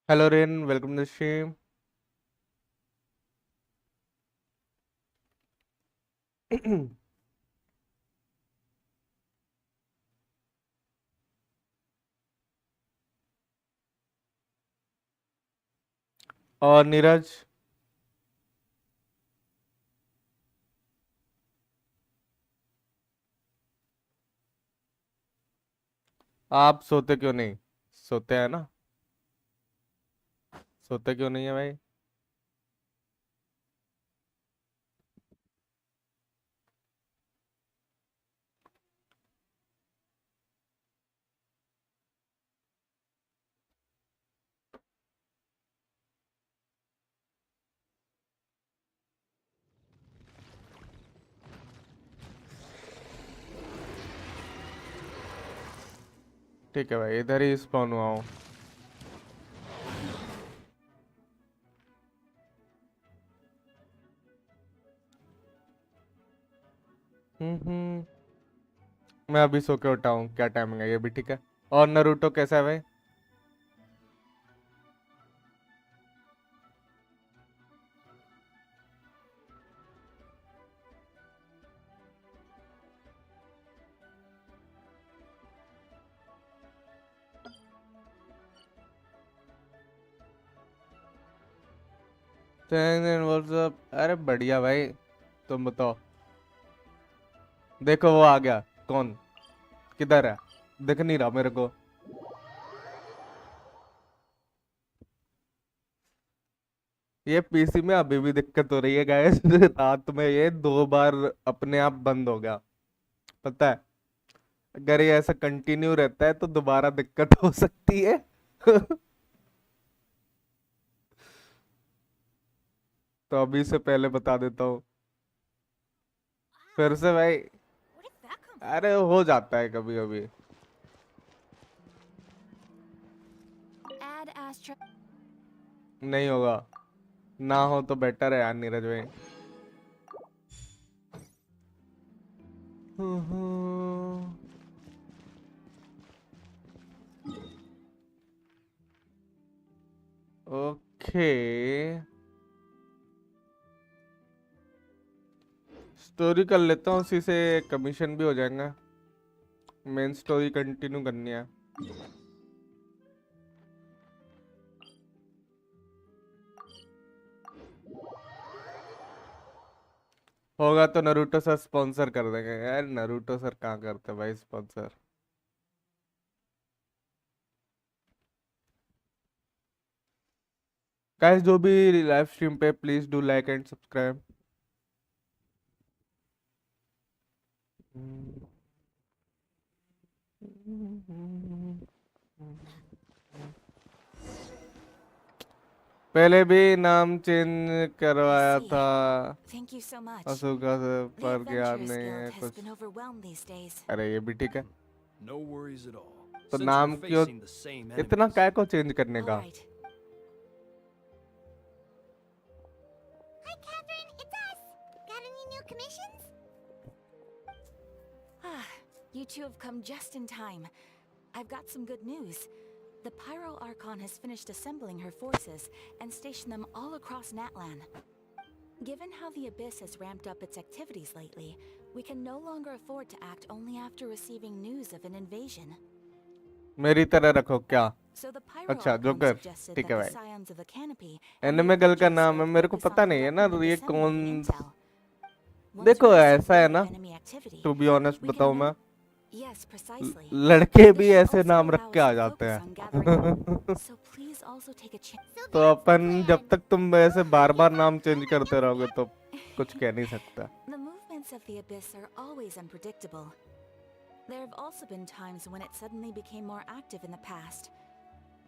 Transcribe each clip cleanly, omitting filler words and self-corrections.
Hello Ren, welcome to stream. और नीरज, आप सोते क्यों नहीं? सोते हैं ना? सोते क्यों नहीं है भाई? ठीक है भाई, इधर ही स्पॉन हुआ हूँ। मैं अभी सो के उठा हूँ, क्या टाइमिंग है ये भी ठीक है। और नरूटो कैसा है भाई? व्हाट्सअप, अरे बढ़िया भाई। तुम बताओ। देखो वो आ गया। कौन? किधर है? दिख नहीं रहा मेरे को। ये पीसी में अभी भी दिक्कत हो रही है गाइस। रात में ये 2 बार अपने आप बंद हो गया, पता है। अगर ये ऐसा कंटिन्यू रहता है तो दोबारा दिक्कत हो सकती है। तो अभी से पहले बता देता हूँ। फिर से भाई। अरे हो जाता है कभी कभी। नहीं होगा। ना हो तो बेटर है यार नीरज भाई। ओके, स्टोरी कर लेता हूँ, उसी से कमीशन भी हो जाएगा। मेन स्टोरी कंटिन्यू करनी है। होगा तो नरूटो सर स्पॉन्सर कर देंगे यार। नरूटो सर कहाँ करते भाई स्पॉन्सर। गाइस जो भी लाइव स्ट्रीम पे, please do like and subscribe. पहले भी नाम चेंज करवाया था अशोका से, पर याद नहीं है कुछ। अरे ये भी ठीक है। तो नाम क्यों इतना काय को चेंज करने का? You two have come just in time. I've got some good news. The Pyro Archon has finished assembling her forces and stationed them all across Natlan. Given how the Abyss has ramped up its activities lately, we can no longer afford to act only after receiving news of an invasion. मेरी तरह रखो क्या? So the Pyro अच्छा Archon joker, suggested ठीक that है the भाई। Scions of the Canopy and anime the girl का Redgear नाम है, Sword मेरे को focus पता on नहीं है ना collecting and ये disseminating कौन। intel. Once we देखो receive ऐसा है word ना, of enemy activity, to be honest we can बताऊं know. मैं, Yes, precisely. लड़के This भी should ऐसे also नाम allow रख के us आ to जाते focus हैं. on gathering. So please also take a chance. So तो अपन जब तक तुम ऐसे बार बार नाम चेंज करते रहोगे तो कुछ कह नहीं सकता. The movements of the abyss are always unpredictable. There have also been times when it suddenly became more active in the past.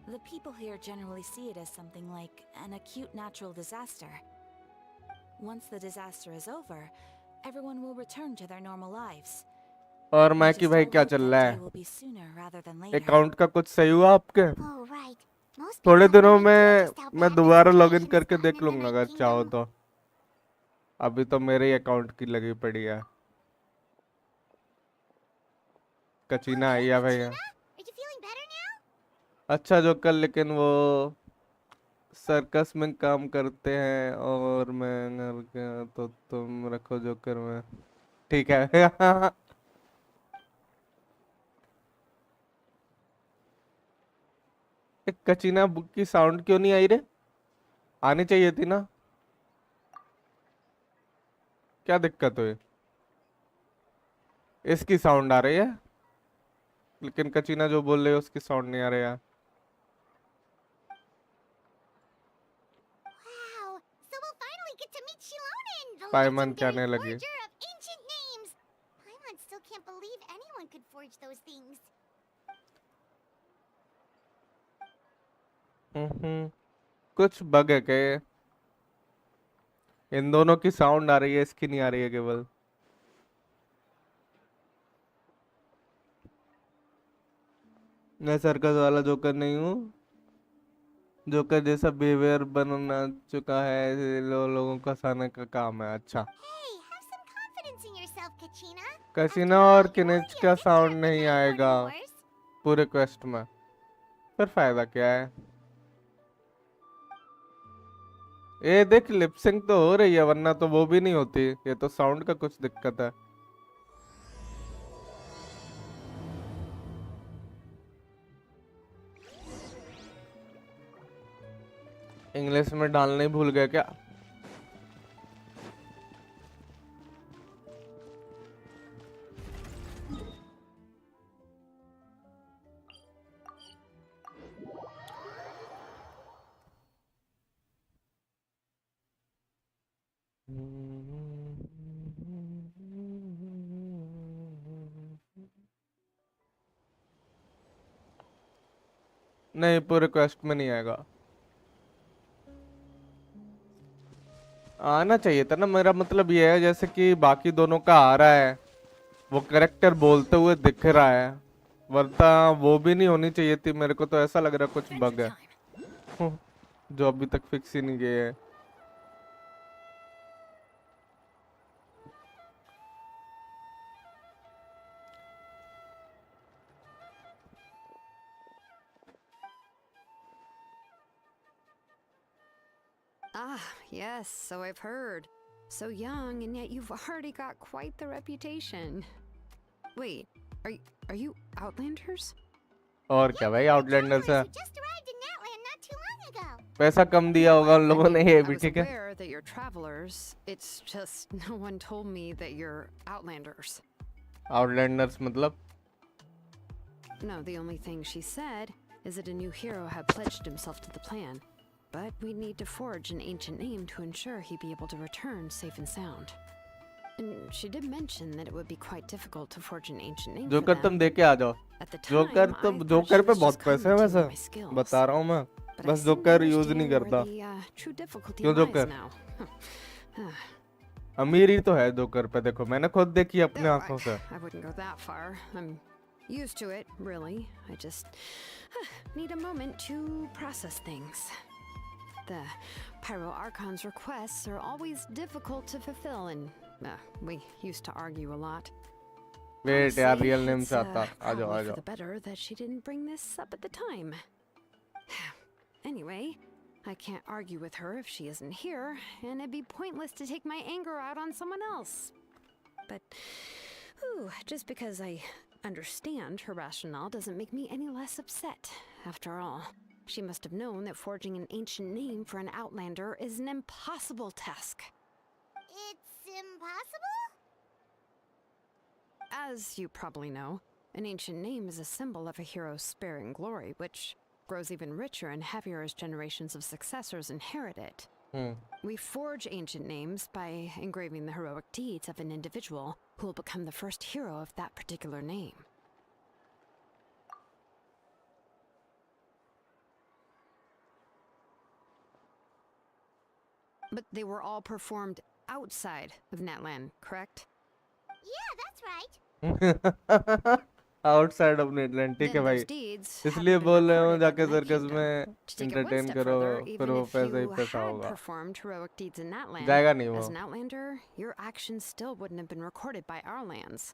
The people here generally see it as something like an acute natural disaster. Once the disaster is over, everyone will return to their normal lives. और We मैं just कि भाई all क्या hope चल that रहा day है? will be sooner rather than later. Account का कुछ सही हुआ आपके? Oh, right. Most थोड़े people have दिनों no idea में just how मैं bad the दोबारा लॉगिन situation has करके gotten देख in the लूंगा Night अगर चाहो Kingdom. तो. अभी तो मेरे ही अकाउंट की लगी पड़ी है. कचीना आई Okay, है Katrina, भैया. are you feeling better now? अच्छा जो कल लेकिन वो सर्कस में काम करते हैं और मैं घर के तो तुम रखो जोकर में. ठीक है. एक कचीना बुक की साउंड क्यों नहीं आई रे? आनी चाहिए थी ना. क्या दिक्कत हुई? इसकी साउंड आ रही है लेकिन कचीना जो बोल रही है उसकी साउंड नहीं आ रही है. Wow, so we'll finally get to meet Shilonen, the पायमन legendary कहने लगी. forger of ancient names. Paimon still can't believe anyone could forge those things. कुछ बग है के? इन दोनों की साउंड आ रही है, इसकी नहीं आ रही है केवल. मैं सर्कस वाला जोकर नहीं हूँ. जोकर जैसा बिहेवियर बनना चुका है लोगों को हंसाने का काम है. अच्छा Hey, have some confidence in yourself, Katrina. कसीना After all, और you're किनेच only a का victor साउंड at the नहीं Night Lord आएगा Wars. पूरे क्वेस्ट में. फिर फायदा क्या है? ये देख लिपसिंग तो हो रही है वरना तो वो भी नहीं होती. ये तो साउंड का कुछ दिक्कत है. इंग्लिश में डालना ही भूल गए क्या? नहीं पूरे क्वेस्ट में नहीं आएगा. आना चाहिए था ना. मेरा मतलब ये है जैसे कि बाकी दोनों का आ रहा है वो करेक्टर बोलते हुए दिख रहा है वरना वो भी नहीं होनी चाहिए थी. मेरे को तो ऐसा लग रहा है कुछ बग है जो अभी तक फिक्स ही नहीं किए है. Ah, yes, so I've heard. So young, and yet you've already got quite the reputation. Wait, are you Outlanders? और क्या भाई आउटलैंडर से We just arrived in Natland not too long ago. पैसा कम दिया होगा उन लोगों ने. ये I भी was ठीक है. aware that you're travelers. It's just no one told me that you're Outlanders. आउटलैंडर्स मतलब No, the only thing she said is that a new hero had pledged himself to the plan. But we need to forge an ancient name to ensure he'd be able to return safe and sound. And she did mention that it would be quite difficult to forge an ancient name for joker them. तुम दे के आ जाओ. At the time, joker तो I thought joker she पे was बहुत just पैसे हैं commenting वैसे. on my skills. बता रहा हूँ मैं. But I बस seem to जोकर यूज नहीं understand करता. where the true difficulty क्यों lies जोकर? now. अमीर ही तो है जोकर पे. देखो मैंने खुद देखी अपने Oh, आंखों से. I wouldn't go that far. I'm used to it, really. I just need a moment to process things. The Pyro Archon's requests are always difficult to fulfill, and we used to argue a lot. Wait यार Honestly, real name it's, से आता. आ जाओ probably आ for जाओ. the better that she didn't bring this up at the time. Anyway, I can't argue with her if she isn't here, and it'd be pointless to take my anger out on someone else. But, just because I understand her rationale doesn't make me any less upset. After all, she must have known that forging an ancient name for an Outlander is an impossible task. It's impossible? As you probably know, An ancient name is a symbol of a hero's sparing glory, which grows even richer and heavier as generations of successors inherit it. We forge ancient names by engraving the heroic deeds of an individual who will become the first hero of that particular name. But they were all performed outside of Natlan, correct? Yeah, that's right. Outside of नेटलैंड, ठीक है Then भाई, those deeds इसलिए hadn't been बोल रहे हो recorded by जाके the Night circus Kingdom. में To take it one entertain step करो, further, फिर even वो if पैसा ही you पैसा had होगा, performed heroic deeds in that land, जाएगा नहीं वो. as an outlander, your actions still wouldn't have been recorded by our lands.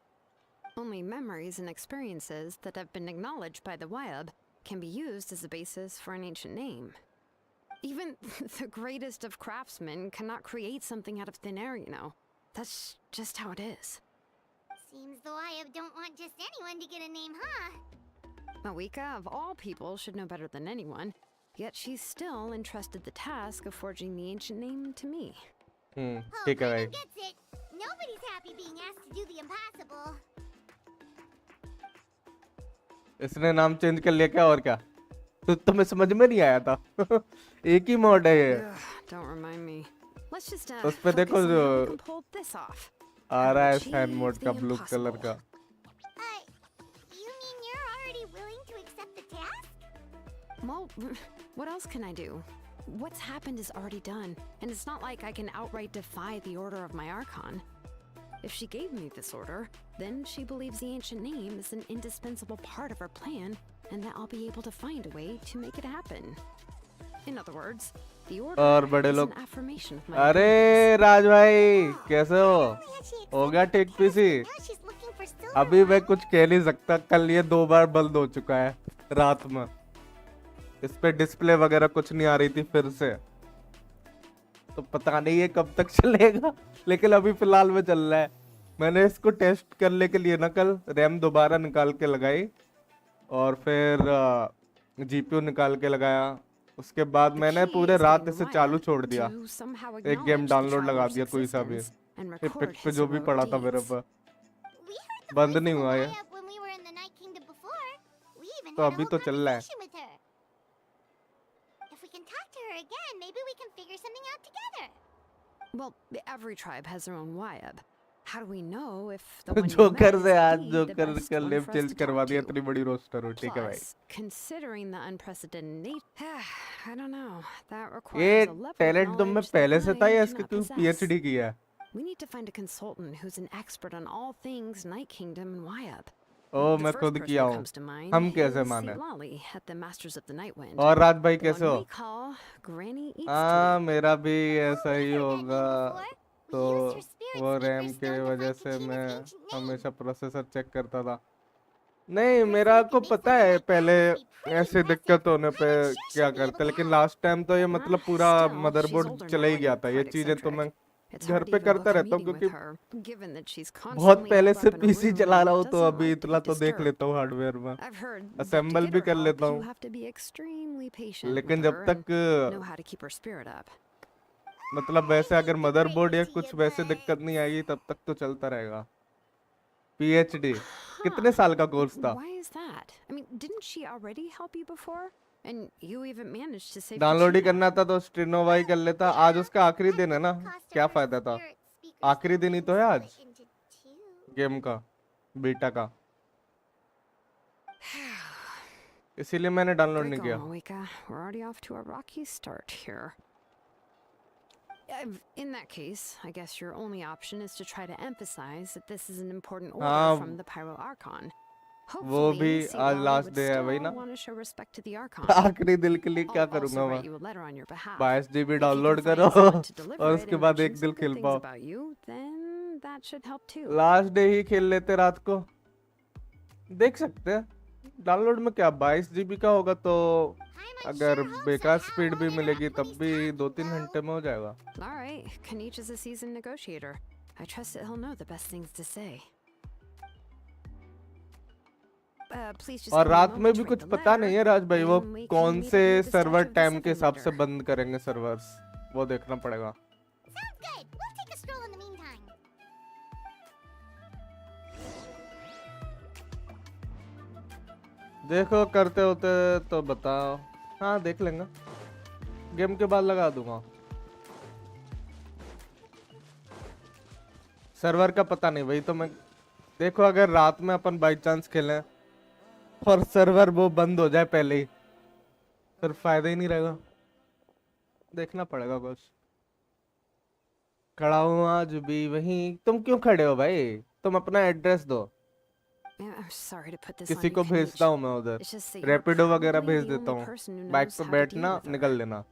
Only memories and experiences that have been acknowledged by the Wyab can be used as a basis for an ancient name. Even the greatest of craftsmen cannot create something out of thin air, you know. That's just how it is. Seems the Wyab don't want just anyone to get a name, huh? Mawika, of all people, should know better than anyone, yet she's still entrusted the task of forging the ancient name to me. Hope ठीक है भाई. Ryzen gets it. Nobody's happy being asked to do the impossible. इसने नाम change कर लिया क्या और क्या? तो तुम्हें समझ में नहीं आया था? एक ही मॉड है ये. Don't remind me. Let's just उस पे देखो focus on जो how we can pull this off. आ रहा है Achieve सैन मोड का the ब्लू कलर impossible. का. You mean you're already willing to accept the task? Well, what else can I do? What's happened is already done, and it's not like I can outright defy the order of my Archon. If she gave me this order, then she believes the ancient name is an indispensable part of her plan, and that I'll be able to find a way to make it happen. In other words, the order और बड़े is लोग. an affirmation of my अरे abilities. राज भाई कैसे हो? Only had she हो गया accepted ठीक the task, PC? and now she's looking for silver अभी मैं one. कुछ कह नहीं सकता, कल ये 2 बार बंद हो चुका है रात में. इस पे डिस्प्ले वगैरह कुछ नहीं आ रही थी फिर से, तो पता नहीं ये कब तक चलेगा, लेकिन अभी फिलहाल में चल रहा है. मैंने इसको टेस्ट करने के लिए ना कल रैम दोबारा निकाल के लगाई और फिर जीपीयू निकाल के लगाया. उसके बाद मैंने पूरे रात इसे चालू छोड़ दिया, To somehow एक गेम acknowledge the डाउनलोड लगा traveler's दिया कोई सा भी, existence and इपिक record पे his जो भी heroic पड़ा था मेरे deeds. पर. We heard the बंद voice नहीं of the हुआ ये. Wyab when we were in the Night Kingdom before. We even तो had a अभी whole तो चल रहा है. conversation with her. If we can talk to her again, maybe we can figure something out together. Well, every tribe has their own Wyab. How do we know if the one you met joker is से आज indeed the joker best का one लेव for us change to करवा talk दिया, to? इतनी बड़ी roster हो. ठीक है भाई. Plus, considering the unprecedented nature, I don't know. That ये requires a level of talent तुम में knowledge पहले that से था I या do इसके not तू possess. पीएचडी किया है? We need to find a consultant who's an expert on all things Night Kingdom and Wyab. O The मैं first खुद person किया who हूँ. comes to mind हम कैसे is माने? Silali at the Masters of the Nightwind. और राज भाई The कैसे one हो? we call Granny Eats हाँ Tree. मेरा भी ऐसा ही We've heard that होगा. name before. We तो used her spirit वो speaker रैम के stone to वजह find से Kachina's मैं ancient name. हमेशा प्रोसेसर चेक करता था. नहीं person मेरा who को can make पता something है like that पहले must be pretty ऐसे impressive. दिक्कत होने पे I'm sure क्या she'll be able करते, to लेकिन help. लास्ट टाइम तो ये मतलब पूरा Still, she's मदरबोर्ड older चला ही now गया and था. ये quite चीजें तो मैं eccentric. It's घर hard to पे even करता book a रहता हूँ meeting क्योंकि with her, given that she's बहुत constantly पहले holed से up in a PC room चला and रहा हूँ, तो doesn't अभी like to इतना be तो देख disturbed. लेता हूँ हार्डवेयर में, I've heard that to assemble get भी her कर help, लेता you हूँ. have to be extremely patient लेकिन with जब her तक and know how to keep her spirit up. मतलब I वैसे hate अगर to मदरबोर्ड break या it to कुछ you, वैसे but दिक्कत नहीं आएगी तब तक तो चलता रहेगा. पीएचडी कितने Huh. साल का कोर्स था? Why is that? I mean, didn't she already help you before? And you even managed to save download he Kachina. करना था तो स्ट्रिनोवा ही कर लेता. आज उसका आखिरी that दिन है ना, didn't cost her क्या her फायदा था? spirit speaker आखिरी stone दिन ही being तो है आज split into two. गेम का, बीटा का, इसीलिए मैंने डाउनलोड Great नहीं going, किया. Mawika. We're already off to a rocky start here. In that case, I guess your only option is to try to emphasize that this is an important order हाँ, from the Pyro Archon. वो भी Hopefully, आज Silali last would day है still वही ना. want to show respect to the Archon. आखिरी दिल के लिए क्या I'll करूंगा also मैं? write you a letter on your behalf. 22 GB If you download can find करो someone to deliver और it उसके and बाद mention एक some दिल good खेल things पाओ. about you, then that should help too. Last day ही खेल लेते रात को, देख सकते हैं. डाउनलोड में क्या 22 GB का होगा तो I'm अगर unsure hopes बेकार of how स्पीड भी long मिलेगी it'll तब last भी when he's 2-3 talking, घंटे में हो जाएगा. All right, Kanich is a seasoned negotiator. I trust that he'll know the best things to say. Please just और give me a रात में moment भी to कुछ write the पता नहीं है letter, राज भाई, वो and we can कौन meet से up near the server statue of the time के Seven हिसाब से Wonder. बंद करेंगे सर्वर्स, वो देखना पड़ेगा. Sounds good. We'll take a stroll in the meantime. देखो करते होते तो बताओ। हाँ देख लेंगे, गेम के बाद लगा दूंगा। सर्वर का पता नहीं भाई, तो मैं देखो अगर रात में अपन बाई चांस खेलें और सर्वर वो बंद हो जाए पहले ही, फिर फायदा ही नहीं रहेगा। देखना पड़ेगा कुछ। खड़ा हूँ आज भी वहीं। तुम क्यों खड़े हो भाई? तुम अपना एड्रेस दो, I'm sorry to put this on किसी you, को Kanish. भेजता हूँ मैं उधर। It's just that you're Rapido वगैरह probably भेज the देता only हूँ। person who बाइक knows पे how to deal बैठना, with her. निकल लेना।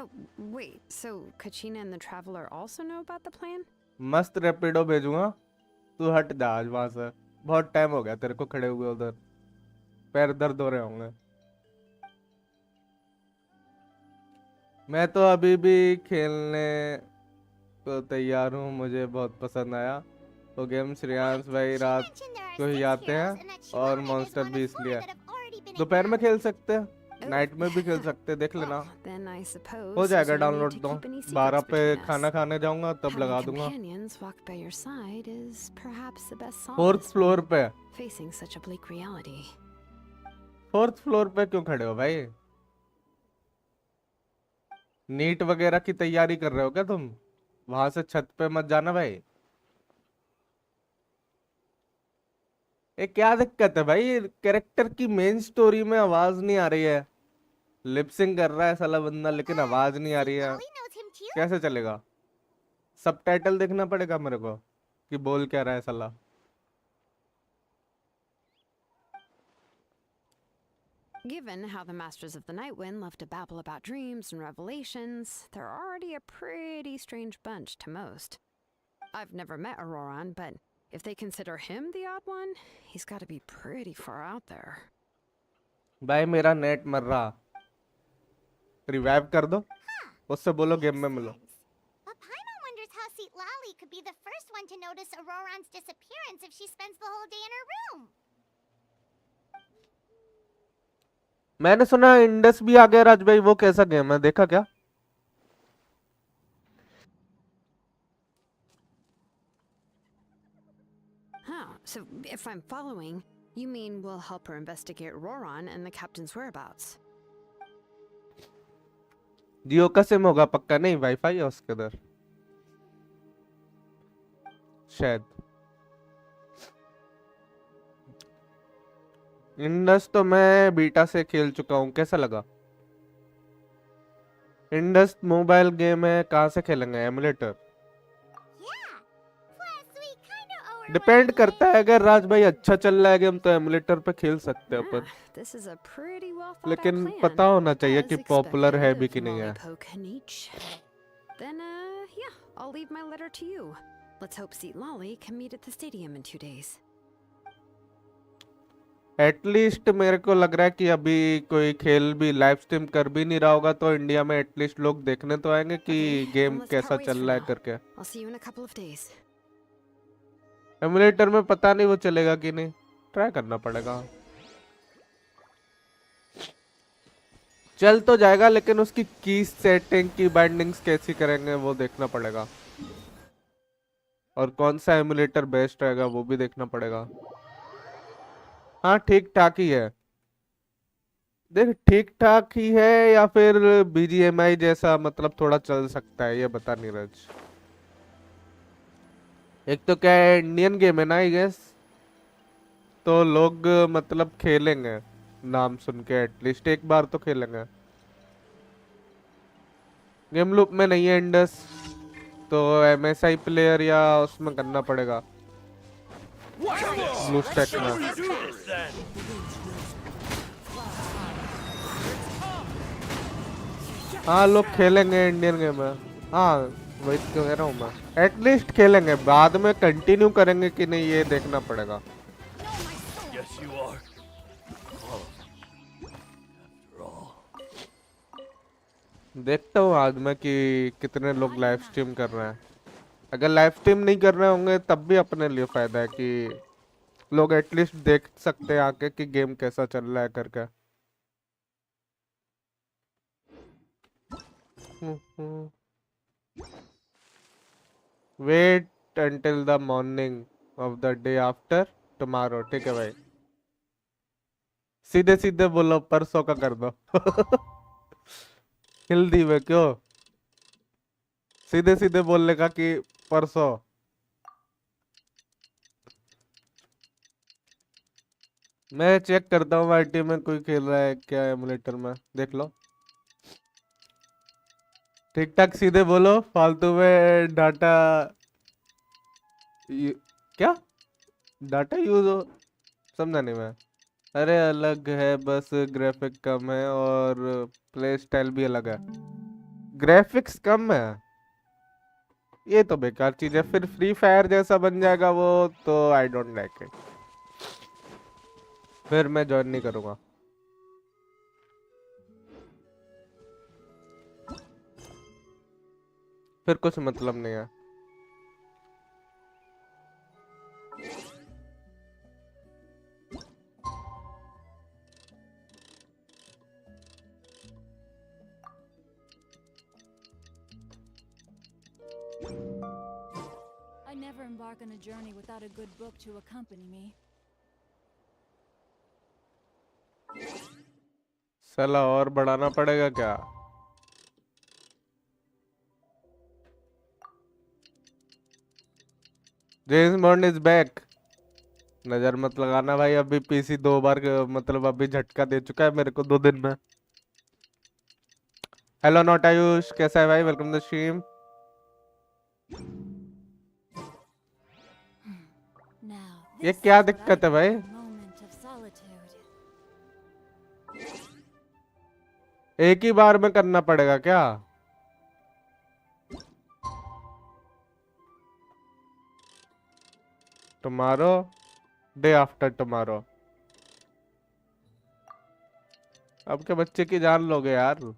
Oh, wait, so Kachina and the Traveler also know about the plan? मस्त रैपिडो भेजूंगा, तू हट जा आज वहां से। बहुत टाइम हो गया तेरे को खड़े हुए उधर, पैर दर्द हो रहे होंगे। मैं तो अभी भी खेलने को तैयार हूँ, मुझे बहुत पसंद आया वो गेम। श्रेयांश भाई She रात mentioned there are को ही 6 आते heroes हैं and that she और wanted मॉन्स्टर one भी of 4 इसलिए। that have already been दोपहर में खेल encountered. सकते हैं, Oh. नाइट में भी खेल सकते हैं, देख Well, लेना। then I हो suppose जाएगा there's no need download to तो। keep any 12 secrets पे between खाना us. खाने जाऊंगा तब Having लगा दूंगा। companions walk by your side is perhaps the best 4th solace floor पे। when facing such a bleak reality. 4th floor पे क्यों खड़े हो भाई? नीट वगैरह की तैयारी कर रहे हो क्या तुम? वहां से छत पे मत जाना भाई। ये क्या दिक्कत है भाई? कैरेक्टर की मेन स्टोरी में आवाज नहीं आ रही है, लिपसिंग कर रहा है साला बंदा लेकिन आवाज नहीं आ See, रही है, Lolly knows him too? कैसे चलेगा? सबटाइटल देखना पड़ेगा मेरे को कि बोल क्या रहा है साला। Given how the Masters of the Nightwind love to babble about dreams and revelations, they're already a pretty strange bunch to most. I've never met Auroran, but if they consider him the odd one, he's got to be pretty far out there. भाई मेरा net मर रहा, revive कर दो, उससे बोलो game में मिलो। Sense. But Paimon wonders how Seat Lally could be the first one to notice Auroran's disappearance if she spends the whole day in her room. मैंने सुना इंडस भी आ गया राज भाई, वो कैसा गेम है, देखा क्या? Huh, so if I'm following, you mean we'll help her investigate Auroran and the captain's whereabouts? जियो का सिम होगा पक्का? नहीं वाईफाई है उसके उधर शायद। इंडस तो मैं बीटा से खेल चुका हूँ, कैसा लगा? इंडस मोबाइल गेम है, कहाँ से खेलेंगे? Emulator? Yeah. Plus, we kind of owe her depend one करता anyway. है, अगर राज भाई अच्छा चल रहा है गेम तो एमुलेटर पे खेल सकते हैं अपन, This is a pretty well thought out लेकिन plan. पता होना चाहिए As कि पॉपुलर है भी expected कि of नहीं है। Lollipoke Haniche. Then, yeah, I'll leave my letter to you. Let's hope Seat Lolly can meet at the stadium in 2 days. At least मेरे को लग रहा है कि अभी कोई खेल भी लाइव स्ट्रीम कर भी नहीं रहा होगा तो इंडिया में एटलीस्ट लोग देखने तो आएंगे कि Okay, गेम then let's कैसा part ways चल for रहा है now. करके। I'll see you in a couple of days. Emulator में पता नहीं वो चलेगा कि नहीं, ट्राई करना पड़ेगा। चल तो जाएगा लेकिन उसकी की सेटिंग की बाइंडिंग्स कैसी करेंगे वो देखना पड़ेगा, और कौन सा एमुलेटर बेस्ट रहेगा वो भी देखना पड़ेगा। हाँ ठीक ठाक ही है, देख ठीक ठाक ही है या फिर बीजीएमआई जैसा मतलब थोड़ा चल सकता है, ये बता नीरज। एक तो क्या है, इंडियन गेम है ना आई गेस, तो लोग मतलब खेलेंगे नाम सुन के, एटलीस्ट एक बार तो खेलेंगे। गेम लूप में नहीं है इंडस, तो एमएसआई प्लेयर या उसमें करना पड़ेगा, ब्लू स्टैक में। हाँ लोग खेलेंगे इंडियन गेम है, हाँ वही तो कह रहा हूँ मैं, एटलीस्ट खेलेंगे, बाद में कंटिन्यू करेंगे कि नहीं ये देखना पड़ेगा। देखता हूँ आज मैं कि कितने लोग लाइव स्ट्रीम कर रहे हैं। अगर लाइव स्ट्रीम नहीं कर रहे होंगे तब भी अपने लिए फायदा है कि लोग एटलीस्ट देख सकते हैं आके कि गेम कैसा चल रहा है करके। Wait shift until the morning of the day after tomorrow. ठीक है भाई, सीधे सीधे बोलो, परसों का कर दो। हिंदी में क्यों, सीधे सीधे बोलने का कि परसों। मैं चेक करता हूँ आईटी में कोई खेल रहा है क्या एमुलेटर में, देख लो। ठीक ठाक सीधे बोलो, फालतू में डाटा क्या डाटा यूज हो, समझा नहीं मैं। अरे अलग है, बस ग्राफिक कम है और प्ले स्टाइल भी अलग है। ग्राफिक्स कम है, ये तो बेकार चीज है। फिर फ्री फायर जैसा बन जाएगा वो, तो आई डोंट लाइक इट, फिर मैं ज्वाइन नहीं करूंगा। फिर कुछ मतलब नहीं है। I never embark on a journey without a good book to accompany me. साला और बढ़ाना पड़ेगा क्या? James bond is back. नजर मत लगाना भाई, अभी पीसी 2 बार मतलब अभी झटका दे चुका है मेरे को 2 दिन में। हेलो नॉट आयुष, कैसा है भाई? Welcome to stream. ये क्या दिक्कत है भाई? एक ही बार में करना पड़ेगा क्या? Tomorrow, day after tomorrow. अब के बच्चे की जान लोगे यार।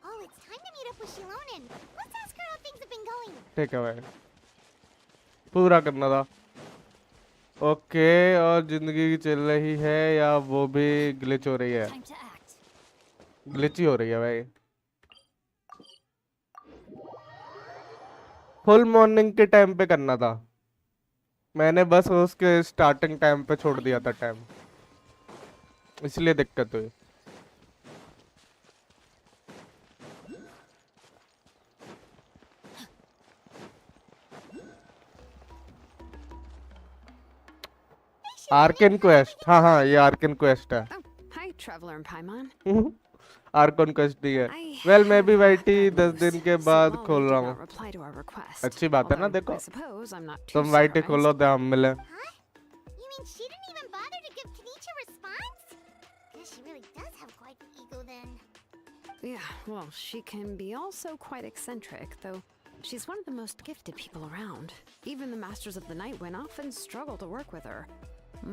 Oh, it's time to meet up with Shilonen. Let's ask her how things have been going. ठीक है भाई, पूरा करना था। ओके, और जिंदगी चल रही है या वो भी ग्लिच हो रही है? ग्लिच ही हो रही है भाई। फुल मॉर्निंग के टाइम पे करना था, मैंने बस उसके स्टार्टिंग टाइम पे छोड़ दिया था टाइम, इसलिए दिक्कत हुई। आर्कन क्वेस्ट, हाँ हाँ ये आर्कन क्वेस्ट है। Hi, Traveler and Paimon. Archon quest ही है। वेल मैं भी वाईटी 10 दिन के बाद खोल रहा हूँ। अच्छी बात है ना, देखो तुम वाईटी खोलो तो हम मिले। Huh? You mean she didn't even bother to give Kenichi a response? Guess she really does have quite the ego then. Yeah, well, she can be also quite eccentric, though she's one of the most gifted people around. Even the Masters of the Nightwind often struggle to work with her.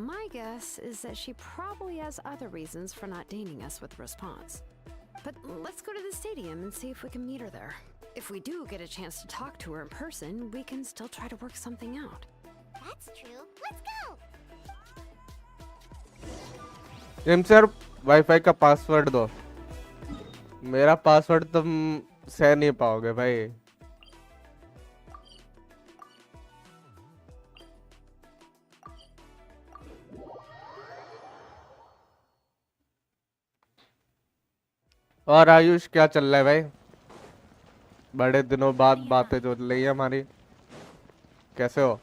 My guess is that she probably has other reasons for not deigning us with a response. But let's go to the stadium and see if we can meet her there. If we do get a chance to talk to her in person, we can still try to work something out. That's true. Let's go. James sir wifi का password दो। मेरा password तुम सह नहीं पाओगे भाई। और आयुष क्या चल रहा है भाई? बड़े दिनों बाद बातें जो रही है हमारी, कैसे हो?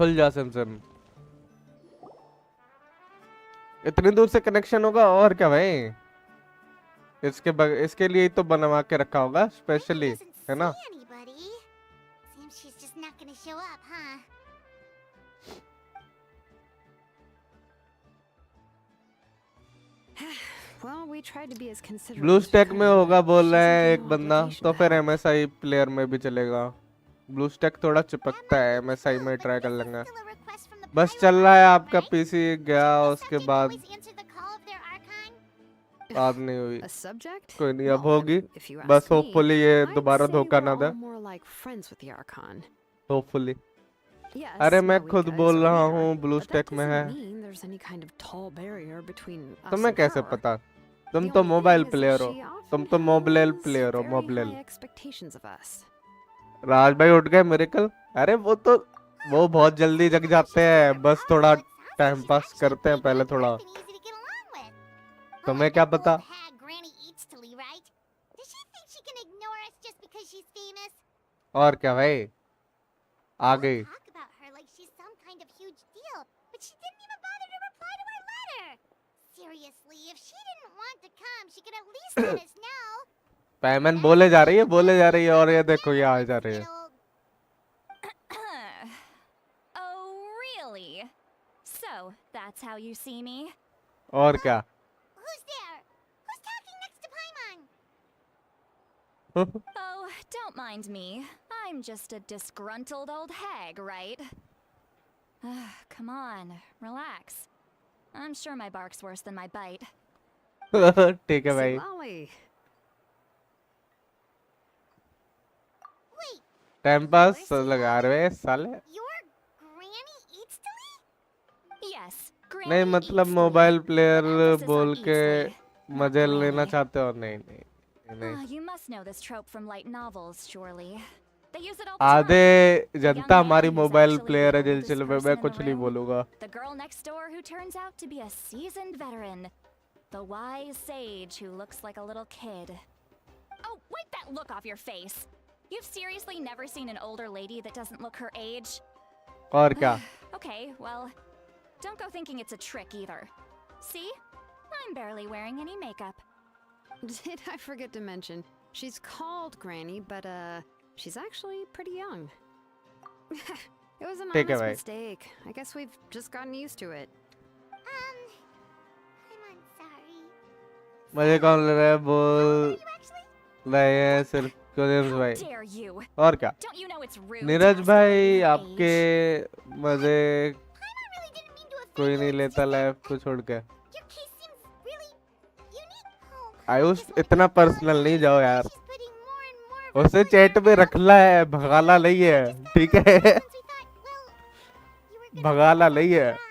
खुल जा सिम। इतनी दूर से कनेक्शन होगा और क्या भाई, इसके लिए ही तो बनवा के रखा होगा स्पेशली, है ना। Anybody? Seems she's just not gonna show up, huh? Well, we tried to be as considerate blue as we stack could, में होगा but बोल she's रहा under है no एक बंदा, obligation तो to फिर help. एमएसआई प्लेयर में भी चलेगा। ब्लू स्टैक थोड़ा That चिपकता might है, be एमएसआई true, में but ट्राई कर this is लेंगे। still a request from the बस Pyro चल रहा है Archon, आपका right? पीसी गया, Shouldn't the उसके subject बाद always answer the call of their Archon? बात नहीं हुई। A subject? कोई नहीं, अब Well, होगी। if you बस ask me, होपफुली ये I'd दोबारा say धोखा we're ना दे, all more like friends with the Archon. Hopefully. Yes, अरे मैं खुद Malika is बोल a रहा leader, हूँ ब्लू but that स्टैक में है, doesn't mean there's any kind of tall barrier between us तुम्हें and कैसे her. पता? तुम The तो only mobile thing is that player हो, she तुम often तो मोबाइल has प्लेयर हो, very mobile. high expectations of us. राज भाई उठ गए मिरेकल? अरे वो तो वो बहुत जल्दी जग जाते हैं, बस थोड़ा टाइम पास करते हैं पहले थोड़ा। तुम्हें क्या पता? और क्या भाई, आ गई। पैमन बोले जा रही है, बोले जा रही है, और ये देखो ये आ जा रही है। Oh, really? So, that's how you see me? और क्या? Who's there? Who's talking next to Paimon? Oh, don't mind me. I'm just a disgruntled old hag, right? Come on, relax. I'm sure my bark's worse than my bite. ठीक है भाई। Lolly. Wait, time pass लगा रहे हैं साले। your granny eats to eat? Yes, नहीं Granny मतलब eats mobile Lee. Player With emphasis on बोल eats के Lee, not मजे लेना Granny. चाहते हो? नहीं नहीं नहीं। You must know this trope from light novels, surely. They use it all the time. आधे The young जनता man हमारी who's मोबाइल actually प्लेयर है the oldest जिलसिले में, person मैं in the कुछ नहीं room. बोलूंगा। The girl next door who turns out to be a seasoned veteran. The wise sage who looks like a little kid. Oh, wipe that look off your face. You've seriously never seen an older lady that doesn't look her age? और क्या? Okay, well, don't go thinking it's a trick either. See? I'm barely wearing any makeup. Did I forget to mention? She's called Granny, but she's actually pretty young. It was an Take it honest away. mistake. I guess we've just gotten used to it. I'm sorry. मजे कौन ले रहा है? How old बोल are you actually? रहे हैं सिर्फ कुरियंस How भाई। dare you? और क्या? Don't you know it's rude to Neeraj ask भाई someone your आपके age? मजे Paimon really didn't mean to offend कोई you. नहीं It's लेता just that, लाइफ को छोड़ के। your case seems really unique. Oh, Ayush just wanted इतना to पर्सनल नहीं जाओ यार, she's putting more and more of her उसे foot चैट in पे her mouth. रखला है, भगाला नहीं है, ठीक है? Since we thought, well, you were gonna भगाला give it a नहीं है। try.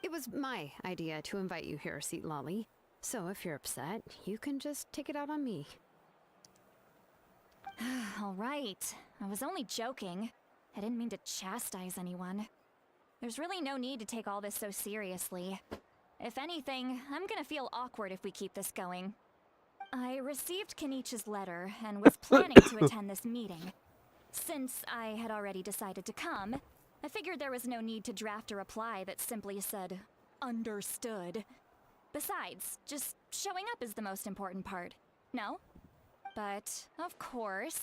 It was my idea to invite you here, Seat Lolly. So if you're upset, you can just take it out on me. All right. I was only joking. I didn't mean to chastise anyone. There's really no need to take all this so seriously. If anything, I'm gonna feel awkward if we keep this going. I received Kenichi's letter and was planning to attend this meeting. Since I had already decided to come, I figured there was no need to draft a reply that simply said, "Understood." Besides, just showing up is the most important part. No? But, of course,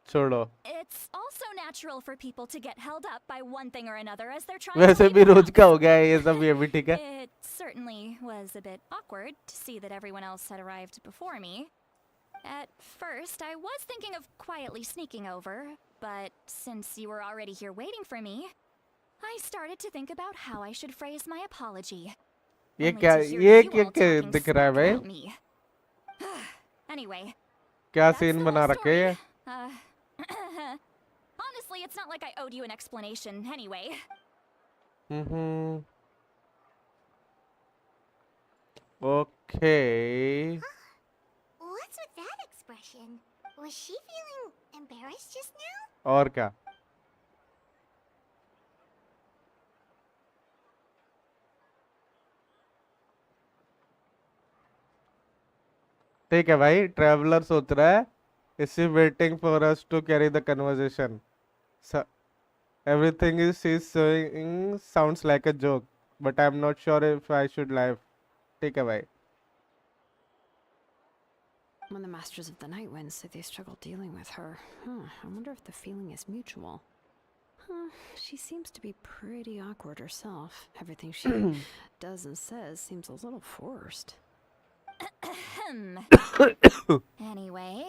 छोड़ो, it's also natural for people to get held up by one thing or another as they're trying वैसे to भी leave rose the का house. हो गया है ये सब, ये भी ठीक है। It certainly was a bit awkward to see that everyone else had arrived before me. At first, I was thinking of quietly sneaking over, but since you were already here waiting for me, I started to think about how I should phrase my apology. ये Only क्या to hear ये you क्या all क्या talking दिख रहा है smack भाई? about me. Anyway, क्या that's सीन the बना whole रखे है? story. Honestly, it's not like I owed you an explanation anyway. Hmm, okay. What's with that expression? Was she feeling embarrassed just now? और क्या? ठीक है भाई, ट्रैवलर सोच रहा है Is she waiting for us to carry the conversation? So, everything is she's saying sounds like a joke, but I'm not sure if I should laugh. Take away. When the Masters of the Night Wind say they struggle dealing with her, I wonder if the feeling is mutual. She seems to be pretty awkward herself. Everything she does and says seems a little forced. Anyway,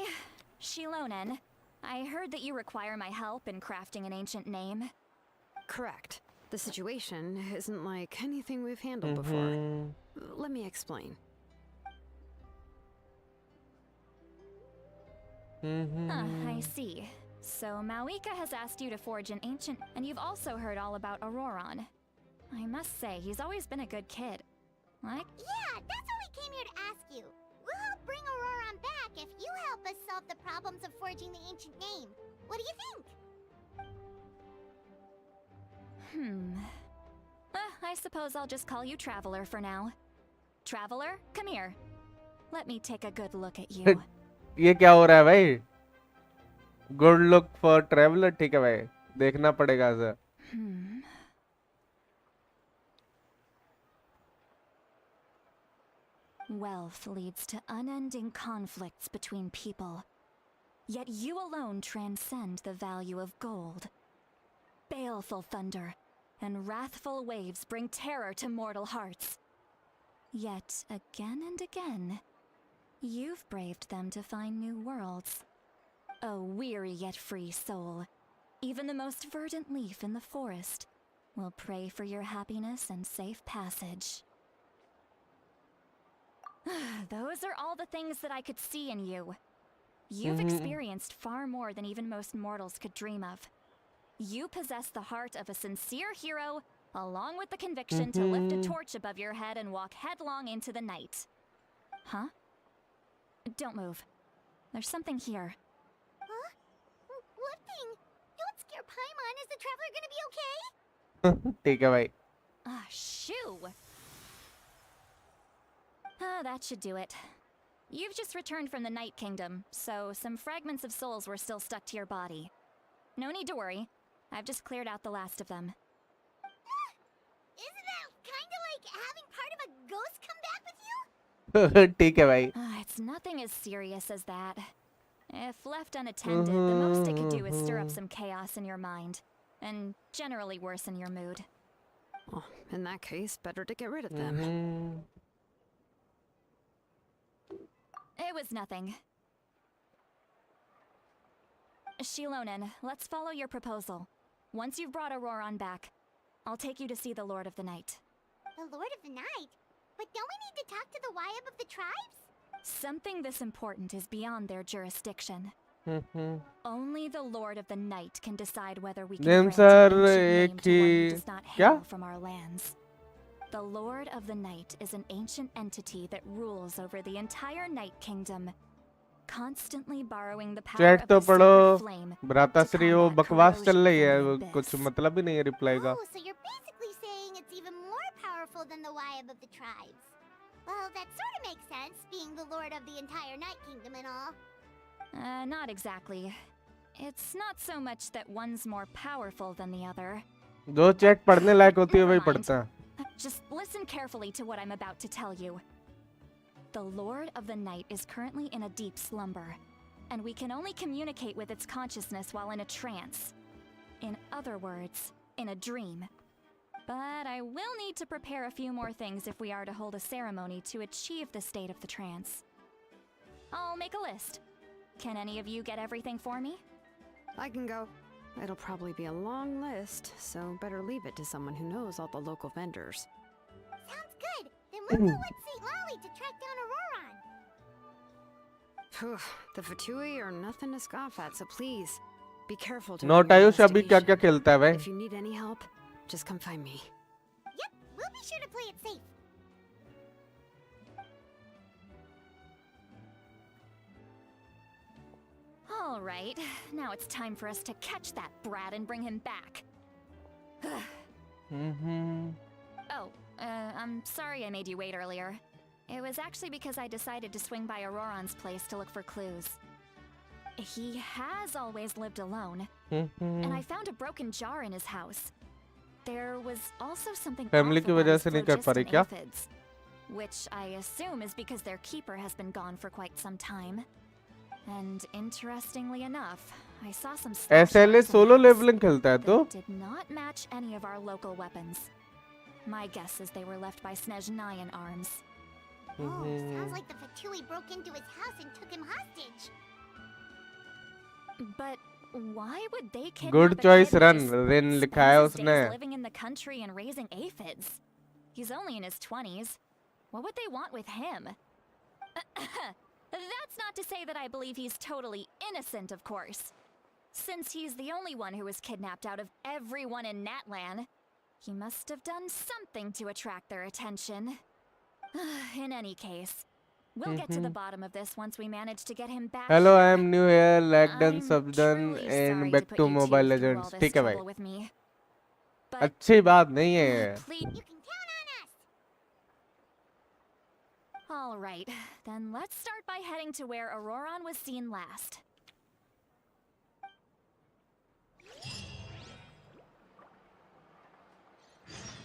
Shilonen, I heard that you require my help in crafting an ancient name. Correct. The situation isn't like anything we've handled before. Let me explain. I see. So Mawika has asked you to forge an ancient, and you've also heard all about Auroron. I must say, he's always been a good kid. Like? Yeah, that's what we came here to ask you. We'll help bring Auroron back if you help us solve the problems of forging the ancient name. What do you think? I suppose I'll just call you Traveler for now. Traveler, come here. Let me take a good look at you. ये क्या हो रहा है भाई? Good look for traveler, ठीक है भाई. देखना पड़ेगा sir. Wealth leads to unending conflicts between people. Yet you alone transcend the value of gold. Baleful thunder and wrathful waves bring terror to mortal hearts. Yet again and again, you've braved them to find new worlds. A weary yet free soul, even the most verdant leaf in the forest will pray for your happiness and safe passage. Those are all the things that I could see in you. You've experienced far more than even most mortals could dream of. You possess the heart of a sincere hero, along with the conviction to lift a torch above your head and walk headlong into the night. Huh? Don't move. There's something here. Huh? What thing? Don't scare Paimon. Is the traveler gonna be okay? ठीक है भाई. Shoo! That should do it. You've just returned from the Night Kingdom, so some fragments of souls were still stuck to your body. No need to worry. I've just cleared out the last of them. Isn't that kinda like having part of a ghost come back with you? ठीक है भाई. It's nothing as serious as that. If left unattended, the most it could do is stir up some chaos in your mind, and generally worsen your mood. Well, in that case, better to get rid of them. It was nothing. Shilonen, let's follow your proposal. Once you've brought Auroron back, I'll take you to see the Lord of the Night. The Lord of the Night? But don't we need to talk to the Wyab of the tribes? Something this important is beyond their jurisdiction. Only the Lord of the Night can decide whether we can grant an ancient name to one who does not hail from our lands. The Lord of the Night is an ancient entity that rules over the entire Night Kingdom, constantly borrowing the power chat of तो the पढ़ो. sacred flame भ्राताश्री वो बकवास चल रही है. कुछ मतलब ही नहीं है रिप्लाई का. Oh, so you're basically saying it's even more powerful than the Wyab of the tribes. Well, that sort of makes sense, being the lord of the entire Night Kingdom and all. Not exactly. It's not so much that one's more powerful than the other. जो chat पढ़ने लायक होती है वही पढ़ता है. Just listen carefully to what I'm about to tell you. The Lord of the Night is currently in a deep slumber, and we can only communicate with its consciousness while in a trance. In other words, in a dream. But I will need to prepare a few more things if we are to hold a ceremony to achieve the state of the trance. I'll make a list. Can any of you get everything for me? I can go. It'll probably be a long list, so better leave it to someone who knows all the local vendors. Sounds good. Then we'll go with St. Lolly to track down Auroron. Phew, the Fatui are nothing to scoff at, so please, be careful to note Ayush अभी क्या क्या खेलता है भाई. If you need any help, just come find me. Yep, we'll be sure to play it safe. All right, now it's time for us to catch that brat and bring him back. I'm sorry I made you wait earlier. It was actually because I decided to swing by Auroron's place to look for clues. He has always lived alone. Hmm And I found a broken jar in his house. There was also something family off की about वजह his से नहीं कर पा रही phlogiston क्या? aphids, which I assume is because their keeper has been gone for quite some time. And interestingly enough, I saw some slash SLA marks in solo the house leveling खेलता है तो that did not match any of our local weapons. My guess is they were left by Snezhnayan arms. Oh, sounds like the Fatui broke into his house and took him hostage. But why would they kidnap good a choice kid who run just Rin spends लिखा है his उसने days living in the country and raising aphids? He's only in his 20s. What would they want with him? That's not to say that I believe he's totally innocent, of course. Since he's the only one who was kidnapped out of everyone in Natlan, he must have done something to attract their attention. In any case, we'll get to the bottom of this once we manage to get him back. Hello I here. Am new here like done I'm सब done truly and sorry back to to put you two mobile through all legends this ठीक है भाई trouble with me. But अच्छी बात नहीं है ये please. You can count on us. All right, then let's start by heading to where Auroron was seen last.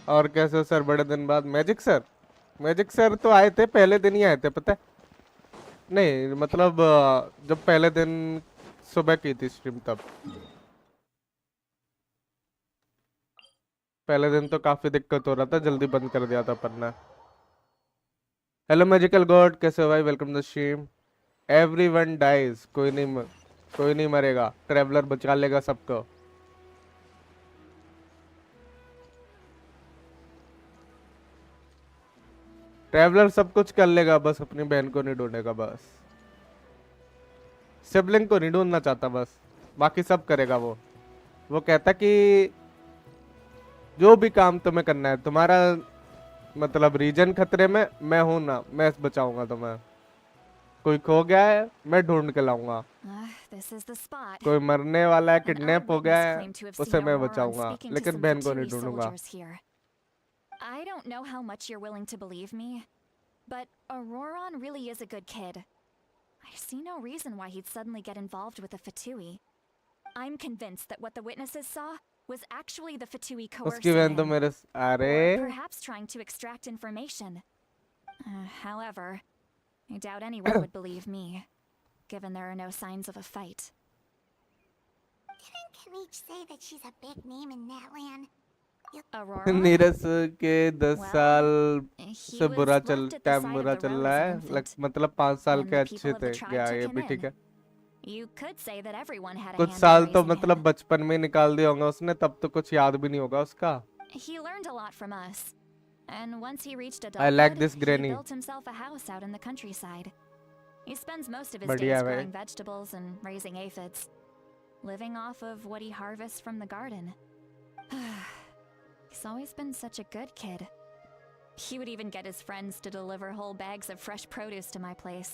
और कैसे हो सर बड़े दिन बाद मैजिक सर तो आए थे पहले दिन ही आए थे पता है नहीं मतलब जब पहले दिन सुबह की थी स्ट्रीम तब पहले दिन तो काफी दिक्कत हो रहा था जल्दी बंद कर दिया था पढ़ना हेलो मैजिकल गॉड कैसे हो भाई welcome to the stream everyone dies कोई नहीं मरेगा ट्रैवलर बचा लेगा सबको ट्रैवलर सब कुछ कर लेगा बस अपनी बहन को नहीं ढूंढेगा बस सिबलिंग को नहीं ढूंढना चाहता बस बाकी सब करेगा वो कहता कि जो भी काम तुम्हें करना है तुम्हारा मतलब रीजन खतरे में मैं हूं ना मैं बचाऊंगा तुम्हें कोई खो गया है मैं ढूंढ के लाऊंगा This is the spot. कोई मरने वाला है An किडनैप हो गया eyewitness है claimed to have उसे seen मैं Auroron बचाऊंगा speaking to लेकिन some बहन को नहीं Fatui ढूंढूंगा soldiers here. I don't know how much you're willing to believe me, but Auroron really is a good kid. I see no reason why he'd suddenly get involved with the Fatui. I'm convinced that what the witnesses saw was actually the Fatui उसकी coercing बहन तो him, मेरे अरे or perhaps trying to extract information. However, I doubt anyone would believe me, given there are no signs of a fight. Didn't Kanich say that she's a big name in Natlan? Aurora? Neeraj के 10 Well, साल he से was बुरा left चल at the time side बुरा of the चल road रहा as है an infant, मतलब 5 साल and के the अच्छे people of the थे tribe क्या took ये him भी ठीक in. है You could say that everyone had a कुछ hand in साल तो raising मतलब him. बचपन में निकाल दिया होगा उसने तब तो कुछ याद भी नहीं होगा उसका He learned a lot from us. And once he reached I adulthood, like this he granny. built himself a house out in the countryside. He spends most of his बढ़िया days है growing vegetables and raising aphids, living off of what he harvests from the garden. He's always been such a good kid. He would even get his friends to deliver whole bags of fresh produce to my place.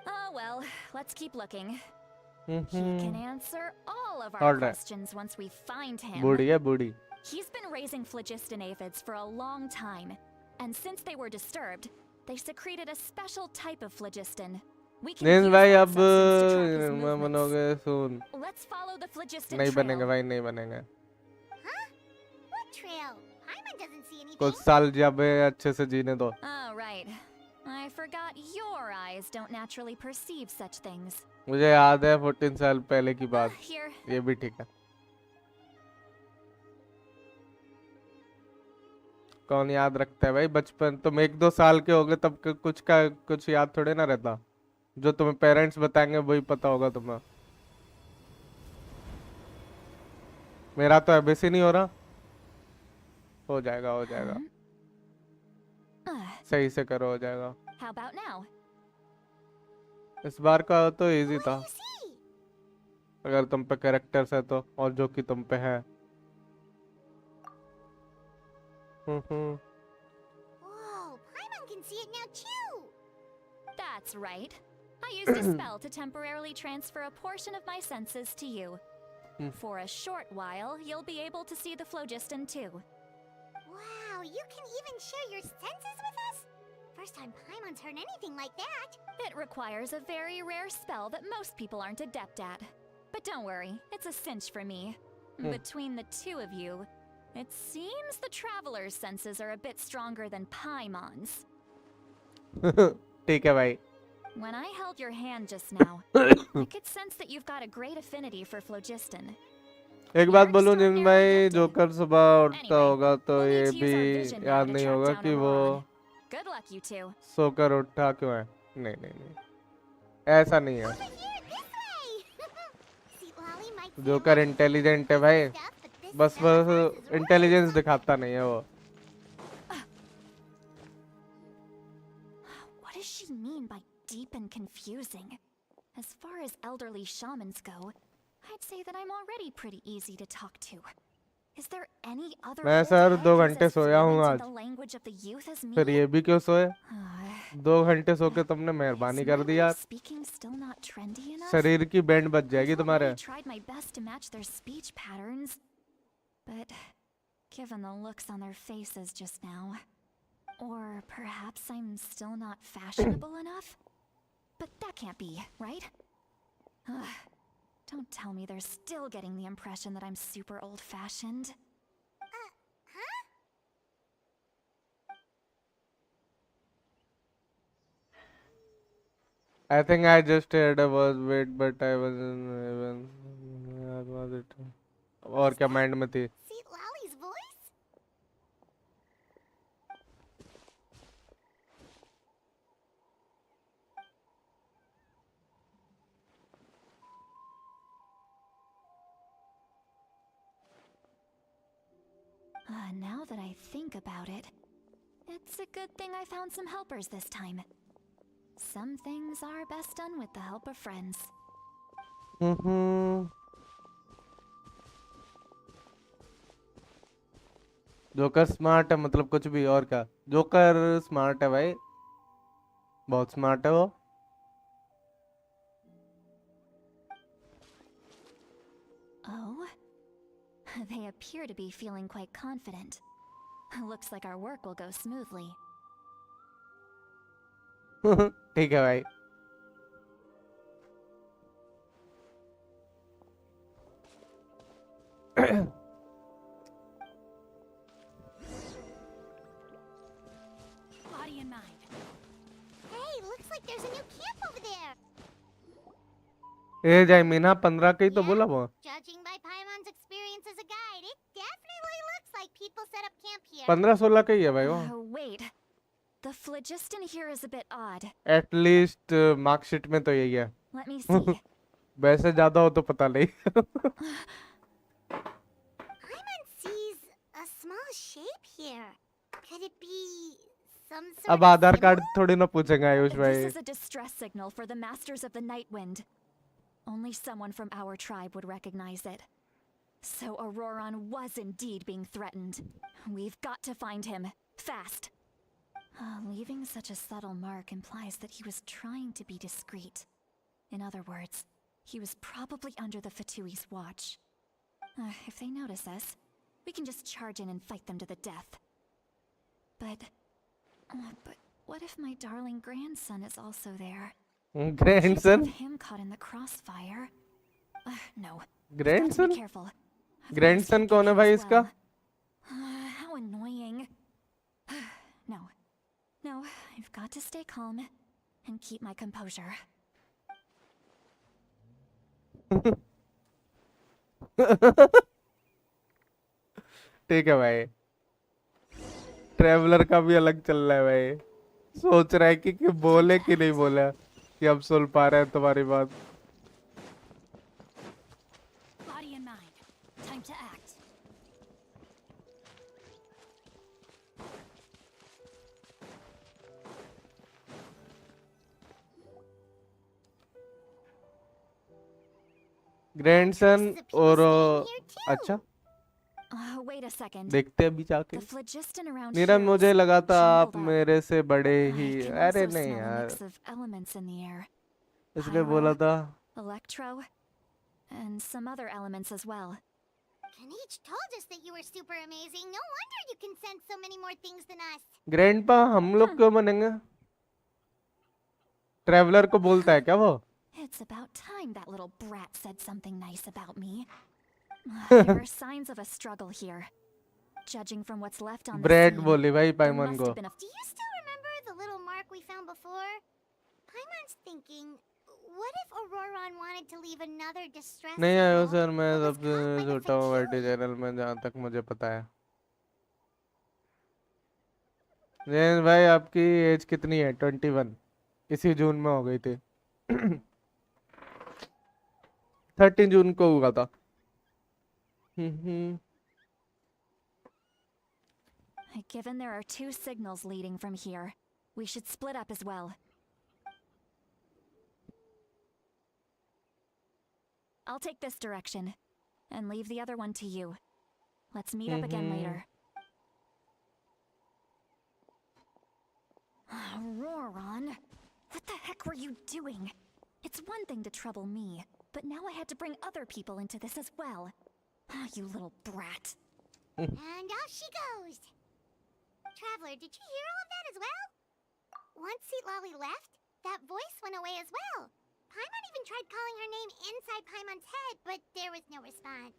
Oh well, let's keep looking. He can answer all of our All right. questions once we find him. बूढ़ी है बूढ़ी He's been raising phlogiston aphids for a long time, and since they were disturbed, they secreted a special type of phlogiston. We can नहीं use भाई that अब substance to track his movements. मनोगे soon Let's follow the phlogiston नहीं trail. बनेंगे भाई नहीं बनेंगे Huh? What trail? Paimon doesn't see anything. कुछ साल जब अच्छे से जीने दो Oh, right. I forgot your eyes don't naturally perceive such things. मुझे याद है 14 साल पहले की बात Here, ये भी ठीक है कौन याद रखता है भाई बचपन तुम 1-2 साल के होगे तब कुछ याद थोड़े ना रहता जो तुम्हें पेरेंट्स बताएंगे वही पता होगा तुम्हें मेरा तो एबीसी नहीं हो रहा हो जाएगा सही से करो हो जाएगा how about now? इस बार का तो इजी What था do you see? अगर तुम पे कैरेक्टर्स है तो और जो कि तुम पे है Whoa, Paimon can see it now too. That's right. I used a spell to temporarily transfer a portion of my senses to you. For a short while, you'll be able to see the phlogiston too. Wow, you can even share your senses with us? For first time Paimon's heard anything like that. It requires a very rare spell that most people aren't adept at. But don't worry, it's a cinch for me. Between the two of you, it seems the traveler's senses are a bit stronger than Paimon's. ठीक है भाई. When I held your hand just now, I could sense that you've got a great affinity for phlogiston. एक बात बोलूं जिन भाई, joker सुबह उठता होगा तो ये भी याद नहीं होगा कि वो Good luck, you two. सोकर उठा क्यों है. नहीं नहीं नहीं, ऐसा नहीं है. Over here, this way. Sweet Lolly might say joker intelligent है भाई, stuff, but this बस stuff of ours is intelligence दिखाता नहीं है वो. What does she mean by deep and confusing? As far as elderly shamans go, I'd say that I'm already pretty easy to talk to. Is there any other मैं old sir head 2 who's घंटे as सोया हूँ fluent in आज. the language of the youth as me? फिर ये भी क्यों सोए? 2 घंटे सो के तुमने Is मेहरबानी कर my दी way यार. of speaking still not trendy enough? शरीर की बैंड बच जाएगी I've तुम्हारे. already tried my best to match their speech patterns, but given the looks on their faces just now, or perhaps I'm still not fashionable enough? But that can't be, right? Ugh. Don't tell me they're still getting the impression that I'm super old-fashioned. Huh? I think I just heard a wait, but I wasn't even. What was it? और क्या mind में थी? Sweet Lolly's voice? Now that I think about it, it's a good thing I found some helpers this time. Some things are best done with the help of friends. Joker smart है, मतलब कुछ भी और क्या. Joker smart है भाई, बहुत smart है वो. Oh? They appear to be feeling quite confident. Looks like our work will go smoothly. ठीक है भाई. Body and mind. Hey, looks like there's a new camp over there. ए जयमीना 15 का ही तो बोला वो. Judging by Paimon's experience as a guide, it definitely looks like people set up camp here. 15-16 का ही है भाई वो. Wait. The phlogiston here is a bit odd. At least marksheet में तो यही है. Let me see. वैसे ज्यादा हो तो पता नहीं. Paimon sees a small shape here. Could it be some sort अब of आधार कार्ड symbol? थोड़ी ना पूछेंगे आयुष भाई. This is a distress signal for the Masters of the Night Wind. Only someone from our tribe would recognize it. So Auroron was indeed being threatened. We've got to find him. Fast. Leaving such a subtle mark implies that he was trying to be discreet. In other words, he was probably under the Fatui's watch. If they notice us, we can just charge in and fight them to the death. But what if my darling grandson is also there? Grandson? Can't have him caught in the crossfire. No. Grandson? Be careful. Grandson कौन है भाई इसका? How annoying. No, I've got to stay calm and keep my composure. ठीक है भाई. Traveller का भी अलग चल रहा है भाई. सोच रहा है कि बोले कि नहीं बोला कि अब सुन पा रहे हैं तुम्हारी बात. Body and mind. Time to act. Grandson और अच्छा Wait a second. देखते अभी जाके. The phlogiston around Neeraj here मुझे is लगा था आप jumbled up. मेरे से बड़े ही. I can अरे also नहीं smell a यार, mix of elements in the air. इसलिए Pyro, बोला था. Electro, and some other elements as well. Kanich told us that you were super amazing. No wonder you can sense so many more things than us. Grandpa हम लोग क्यों बनेंगे? Traveller को बोलता है क्या वो? It's about time that little brat said something nice about me. There are signs of a struggle here. Judging from what's left on the bread scene, बोली भाई there पाइमन must को. have been a Do you still remember the little mark we found before? Paimon's thinking, what if Auroron wanted to leave another distress नहीं आयो signal, sir, मैं but was सबसे caught by the छोटा हूँ YT Fakiri? Channel में, जहाँ तक मुझे पता है. जैन भाई आपकी एज कितनी है? 21. इसी जून में हो गई थी. 13 जून को हुआ था. Given there are 2 signals leading from here, we should split up as well. I'll take this direction, and leave the other one to you. Let's meet up again later. Auroron, what the heck were you doing? It's one thing to trouble me, but now I had to bring other people into this as well. You little brat. And off she goes. Traveler, did you hear all of that as well? Once Seatlali left, that voice went away as well. Paimon even tried calling her name inside Paimon's head, but there was no response.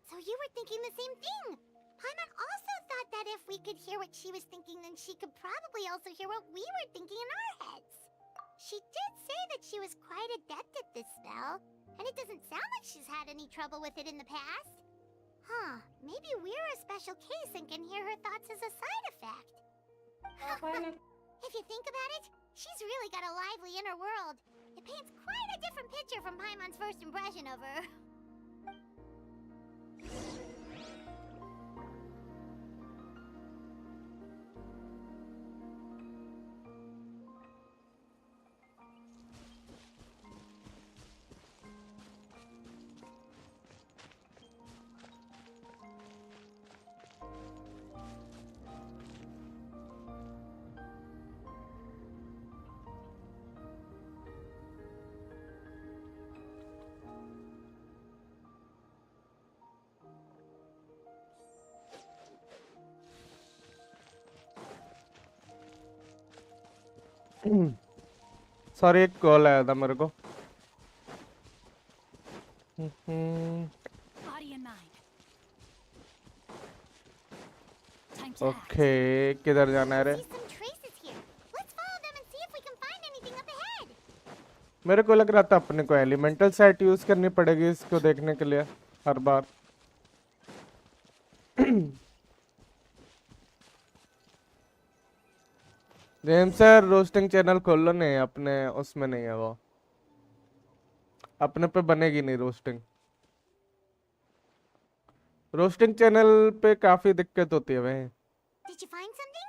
So you were thinking the same thing. Paimon also thought that if we could hear what she was thinking, then she could probably also hear what we were thinking in our heads. She did say that she was quite adept at this spell, and it doesn't sound like she's had any trouble with it in the past. Huh, maybe we're a special case and can hear her thoughts as a side effect. If you think about it, she's really got a lively inner world. It paints quite a different picture from Paimon's first impression of her. Sorry, एक call आया था मेरे को. Body in mind. Time to act. Okay, किधर जाना है रे? See some traces here. Let's follow them and see if we can find anything up ahead. मेरे को लग रहा था अपने को एलिमेंटल साइट यूज करनी पड़ेगी इसको देखने के लिए हर बार. जेम्स सर, रोस्टिंग चैनल खोल लो. नहीं, अपने उसमें नहीं है वो. अपने पे बनेगी नहीं रोस्टिंग. रोस्टिंग चैनल पे काफी दिक्कत होती है भाई. Did you find something?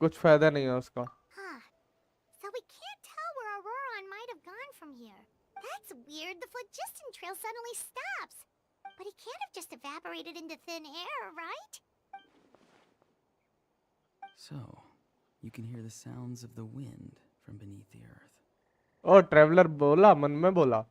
कुछ फायदा नहीं है उसका. Huh. So we can't tell where Auroron might have gone from here. That's weird. The phlogiston trail suddenly stops. But he can't have just evaporated into thin air, right? So, you can hear the sounds of the wind from beneath the earth. ओ, traveller बोला, मन में बोला.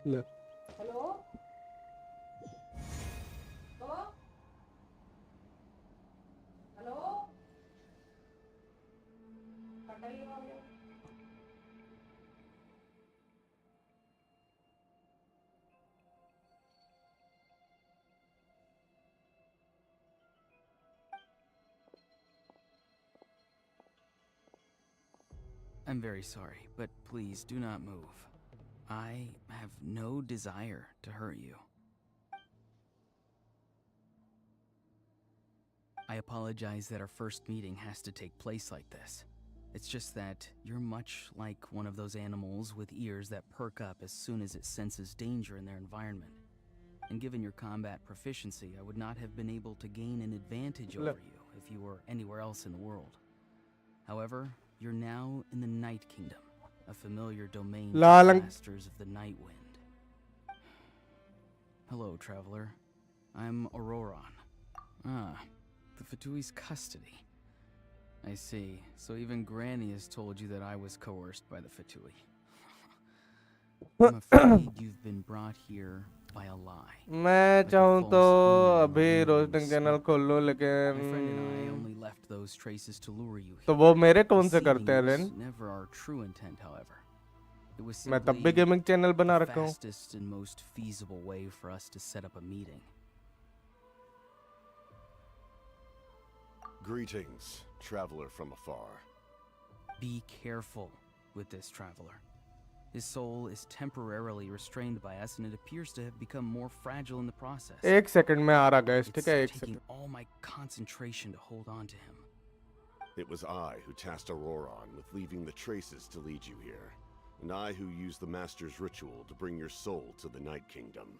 ले. I'm very sorry, but please do not move. I have no desire to hurt you. I apologize that our first meeting has to take place like this. It's just that you're much like one of those animals with ears that perk up as soon as it senses danger in their environment. And given your combat proficiency, I would not have been able to gain an advantage over you if you were anywhere else in the world. However, you're now in the Night Kingdom, a familiar domain to the Lalang. masters of the Night Wind. Hello, traveler. I'm Auroron. Ah, the Fatui's custody. I see. So even Granny has told you that I was coerced by the Fatui. I'm afraid you've been brought here by a lie. मैं Like a चाहूँ false तो omen of अभी lingering roasting channel smoke. खोल लूँ My friend and I लेकिन only left those traces to lure you तो here. वो मेरे कौन से Deceiving करते हैं you rain? was never our true intent, however. It was मैं तब भी simply गेमिंग चैनल बना the रखा हूँ. fastest and most feasible way for us to set up a meeting. Greetings, traveler from afar. Be careful with this traveler. His soul is temporarily restrained by us, and it appears to have become more fragile in the process. एक second में आ रहा guys, It's ठीक है? एक taking second. all my concentration to hold on to him. It was I who tasked Auroron with leaving the traces to lead you here, and I who used the Master's ritual to bring your soul to the Night Kingdom.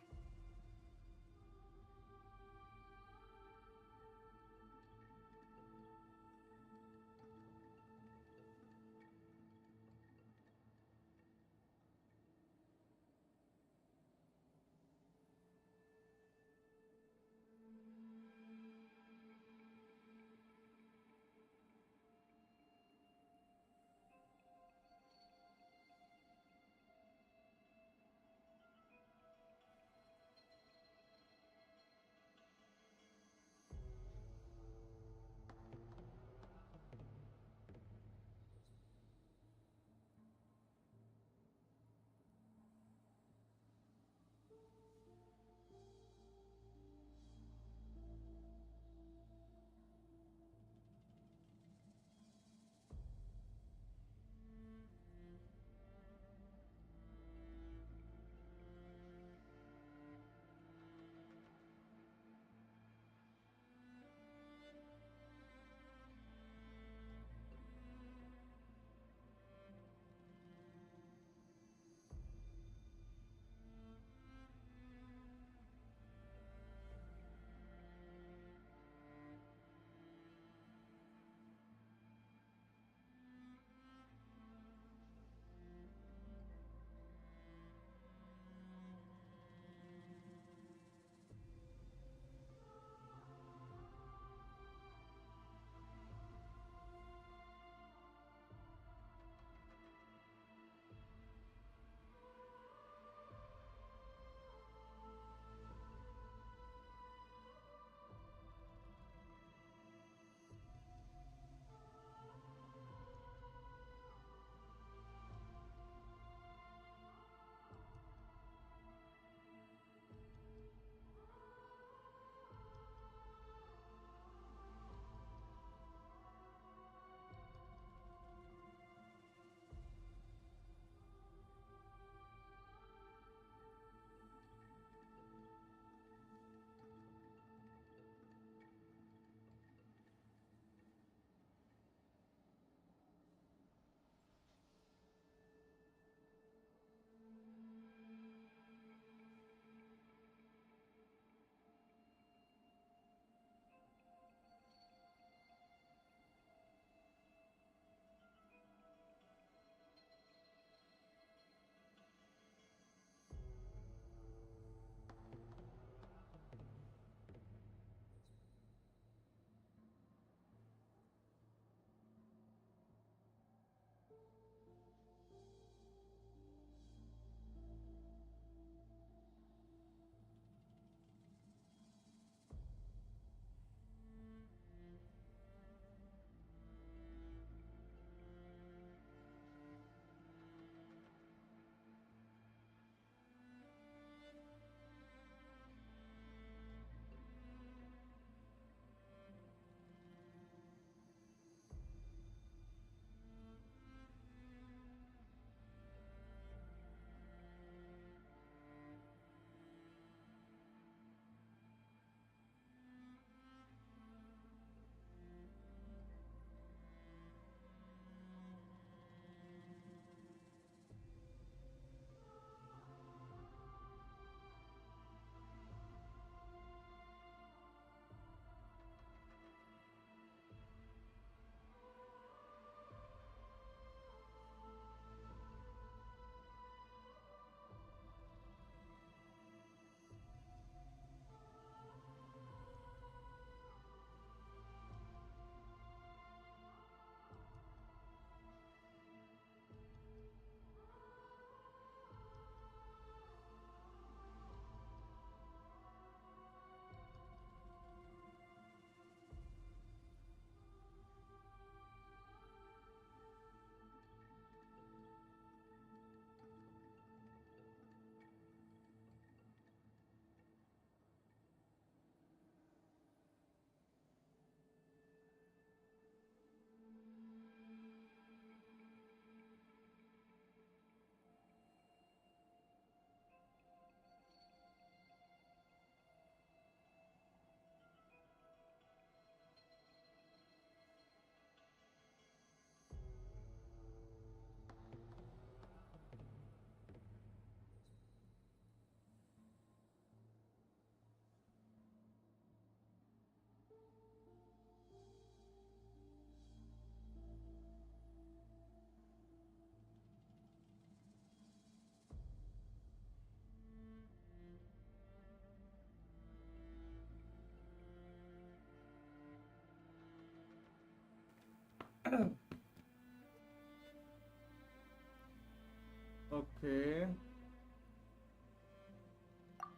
Okay.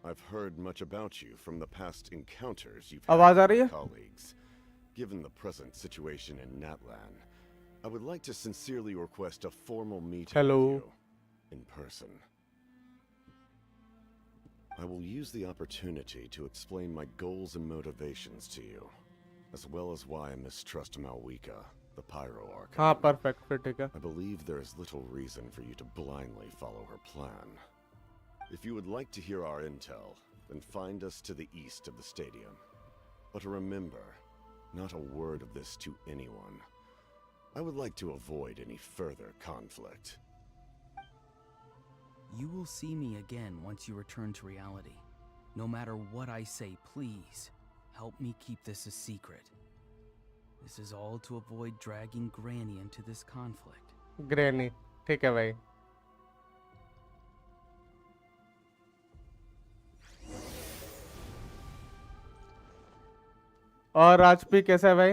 I've heard much about you from the past encounters you've आवाज had uh with रही your है? colleagues. Given the present situation in Natlan, I would like to sincerely request a formal meeting Hello. with you in person. I will use the opportunity to explain my goals and motivations to you, as well as why I mistrust Malwika, the Pyro Archon. हाँ perfect फिर ठीक है. I believe there is little reason for you to blindly follow her plan. If you would like to hear our intel, then find us to the east of the stadium. But remember, not a word of this to anyone. I would like to avoid any further conflict. You will see me again once you return to reality. No matter what I say, please, help me keep this a secret. This is all to avoid dragging Granny into this conflict. Granny, ठीक है भाई. और राजपी कैसा है भाई?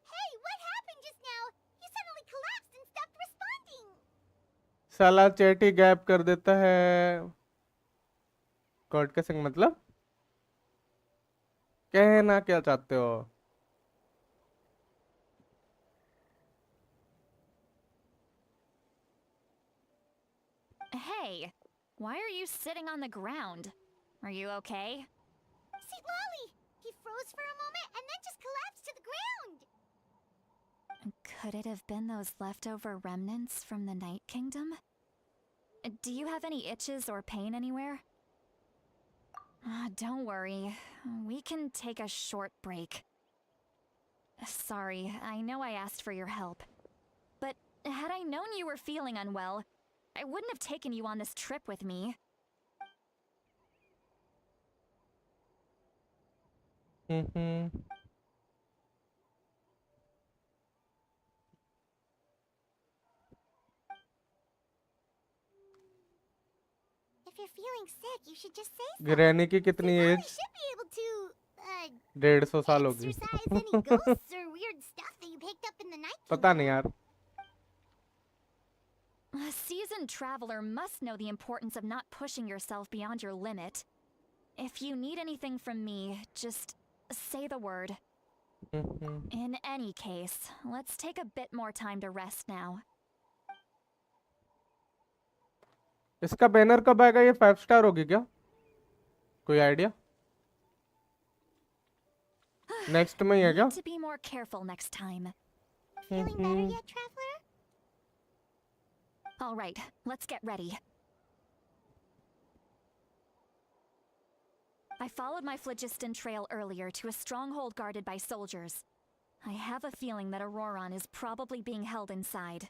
Hey, what happened just now? You suddenly collapsed and stopped responding. साला chat ही gap कर देता है. कॉर्ड का सिंग मतलब? कहना क्या चाहते हो? Hey, why are you sitting on the ground? Are you okay? See, Lolly, he froze for a moment and then just collapsed to the ground. Could it have been those leftover remnants from the Night Kingdom? Do you have any itches or pain anywhere? Don't worry. We can take a short break. Sorry, I know I asked for your help. But had I known you were feeling unwell, I wouldn't have taken you on this trip with me. If you're feeling sick, you should just say so. Granny की कितनी Lolly age? should be able to, 150 साल होगी. exercise any ghosts or weird stuff that you picked up in the Night पता Kingdom. नहीं यार. A seasoned traveler must know the importance of not pushing yourself beyond your limit. If you need anything from me, just say the word. In any case, let's take a bit more time to rest now. इसका banner कब आएगा? ये 5 star होगी क्या? कोई idea? Next में ही है क्या? Need to be more careful next time. Feeling better yet, Traveler? All right, let's get ready. I followed my phlogiston trail earlier to a stronghold guarded by soldiers. I have a feeling that Auroron is probably being held inside.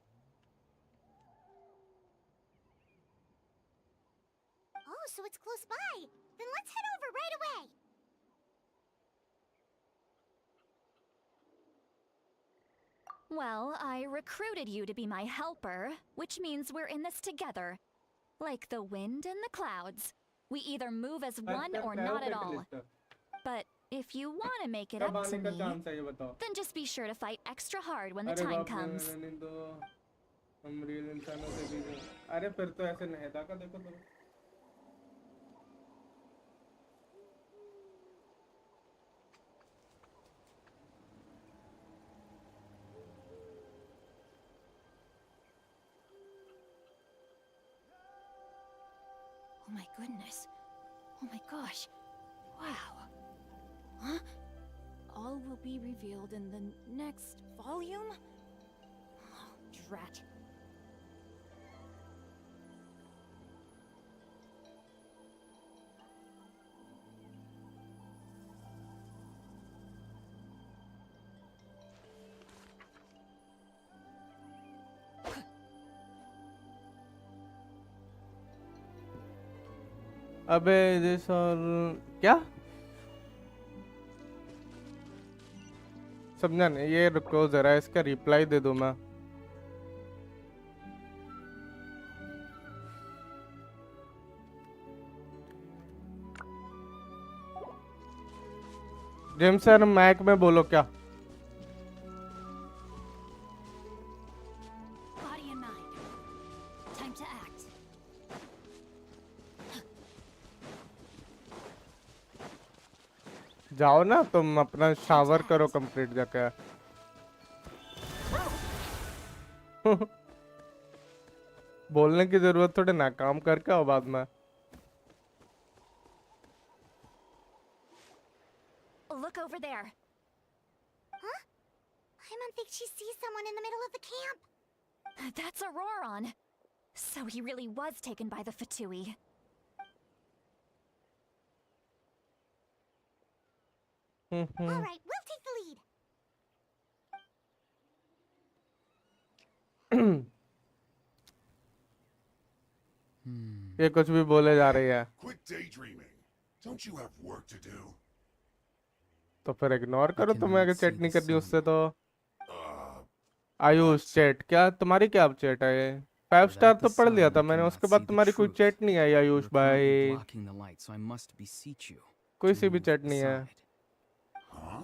Oh, so it's close by. Then let's head over right away. Well, I recruited you to be my helper, which means we're in this together. Like the wind and the clouds. We either move as one or not at all. But if you want to make it up to me, then just be sure to fight extra hard when the time comes. अरे फिर तो ऐसे नहीं था का देखो तो. Oh my goodness. Oh my gosh. Wow. Huh? All will be revealed in the next volume? Oh, drat. अबे दिस और क्या समझा नहीं. ये रुको जरा इसका रिप्लाई दे दूं मैं. जेम्स सर मैक में बोलो क्या? Body and mind. Time to act. जाओ ना तुम अपना शावर करो कंप्लीट जाके। बोलने की जरूरत थोड़े ना, काम करके आओ बाद में। Look over there. Huh? Paimon thinks she sees someone in the middle of the camp. That's Auroron. So he really was taken by the Fatui. All right, we'll take the lead. ये कुछ भी बोले जा रही है। Quit daydreaming. Don't you have work to do? तो फिर ignore करो, तुम्हें अगर चैट नहीं करनी उससे तो। Uh, आयुष चैट क्या तुम्हारी क्या चैट है? 5 स्टार तो पढ़ लिया था मैंने, उसके बाद तुम्हारी कोई चैट नहीं आई आयुष भाई। कोई सी भी चैट नहीं है। huh?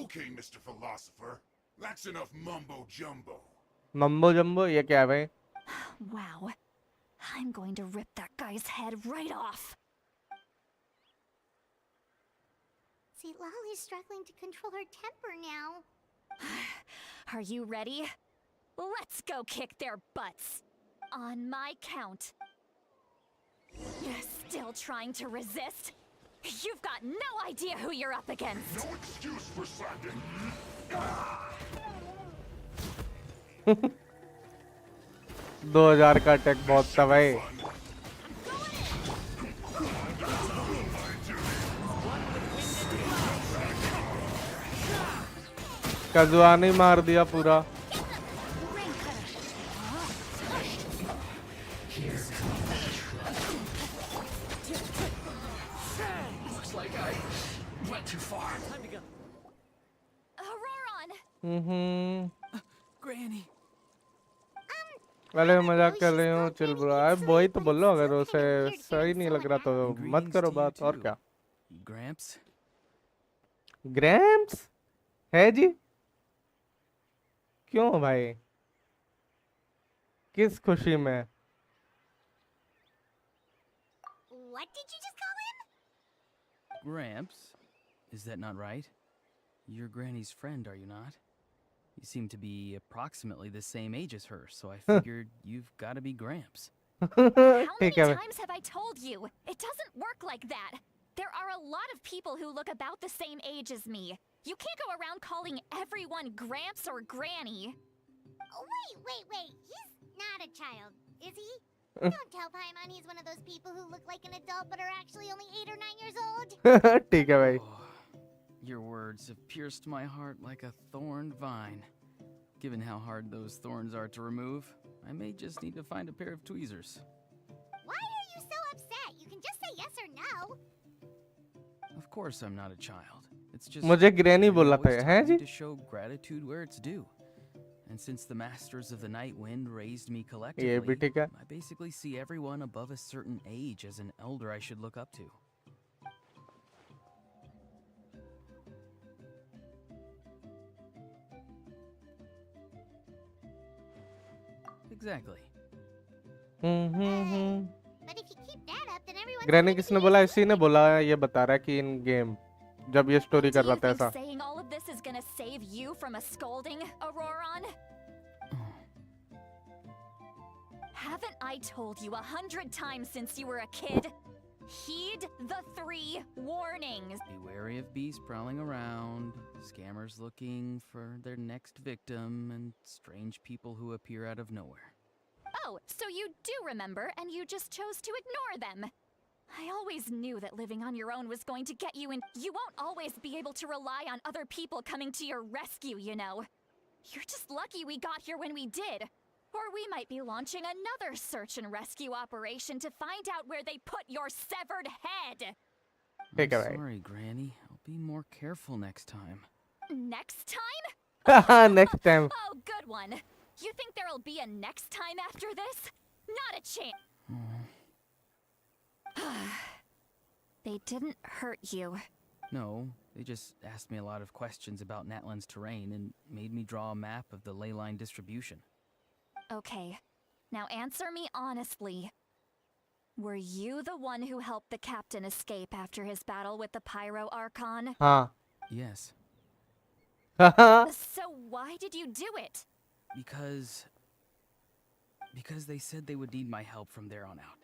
Okay, Mr. Philosopher. That's enough mumbo jumbo. Mumbo jumbo ये क्या है भाई? Wow. I'm going to rip that guy's head right off. See, Lolly's struggling to control her temper now. Are you ready? Let's go kick their butts. On my count. You're still trying to resist? You've got no idea who you're up against. No excuse for slacking. 2000 का attack बहुत था भाई। कजुआनी मार दिया पूरा। Granny. अरे मजाक कर रही हूँ, चिल ब्रो। अरे वही तो बोलो, अगर उसे सही नहीं लग रहा तो मत करो बात, और क्या। Gramps. ग्रैम्स है जी? क्यों भाई, किस खुशी में? What did you just call him? Gramps? Is that not right? You're Granny's friend, are you not? You seem to be approximately the same age as her, so I figured you've got to be Gramps. How many times have I told you? It doesn't work like that. There are a lot of people who look about the same age as me. You can't go around calling everyone Gramps or Granny. Oh, wait. He's not a child, is he? Don't tell Paimon he's one of those people who look like an adult but are actually only 8 or 9 years old. ठीक है भाई। Your words have pierced my heart like a thorned vine. Given how hard those thorns are to remove, I may just need to find a pair of tweezers. Why are you so upset? You can just say yes or no. Of course I'm not a child. It's just मुझे granny Granny बोला था, always हैं taught me ji? to show gratitude where it's due. And since the masters of the Night Wind raised me ये भी collectively, ठीक है। I basically see everyone above a certain age as an elder I should look up to. Exactly. But if you keep that up, then everyone's granny gonna किसने be बोला? used इसी to ने it. बोला है, ये बता रहा है कि इन गेम जब ये स्टोरी Do कर you रहा था think ऐसा। saying all of this is gonna save you from a scolding, Auroron? Haven't I told you 100 times since you were a kid? Heed the 3 warnings. Be wary of beasts prowling around, scammers looking for their next victim, and strange people who appear out of nowhere. Oh, so you do remember, and you just chose to ignore them. I always knew that living on your own was going to get you in. You won't always be able to rely on other people coming to your rescue, you know. You're just lucky we got here when we did. Or we might be launching another search and rescue operation to find out where they put your severed head. ठीक है I'm भाई। sorry, Granny. I'll be more careful next time. Next time? Next time. Oh, good one. You think there'll be a next time after this? Not a chance. They didn't hurt you, No, they just asked me a lot of questions about Natlan's terrain and made me draw a map of the ley line distribution. Okay, now answer me honestly. Were you the one who helped the captain escape after his battle with the Pyro Archon? हाँ. Yes, So why did you do it? because they said they would need my help from there on out.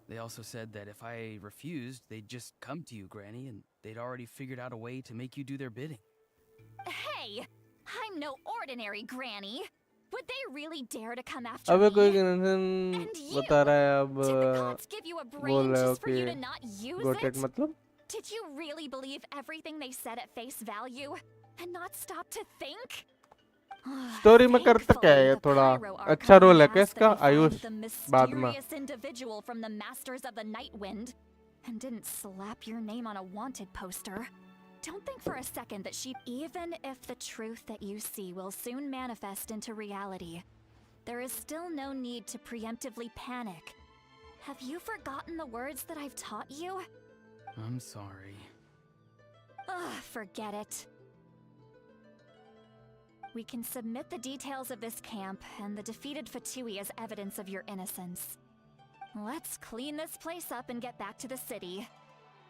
They also said that if I refused, they'd just come to you, Granny, and they'd already figured out a way to make you do their bidding. Hey, I'm no ordinary Granny. Would they really dare to come after अबे कोई me? Concern And you? बता रहा है अब Did the gods give you a बोल brain रहा है just for you कि to not use GOATed it? मतलब Did you really believe everything they said at face value and not stop to think? Story में करता क्या है ये थोड़ा अच्छा रोल है क्या इसका आयुष बाद में mysterious individual from the Masters of the Night Wind and didn't slap your name on a wanted poster. Don't think for a second that she... Even if the truth that you see will soon manifest into reality, there is still no need to preemptively panic. Have you forgotten the words that I've taught you? I'm sorry. Ugh, forget it. We can submit the details of this camp and the defeated Fatui as evidence of your innocence. Let's clean this place up and get back to the city.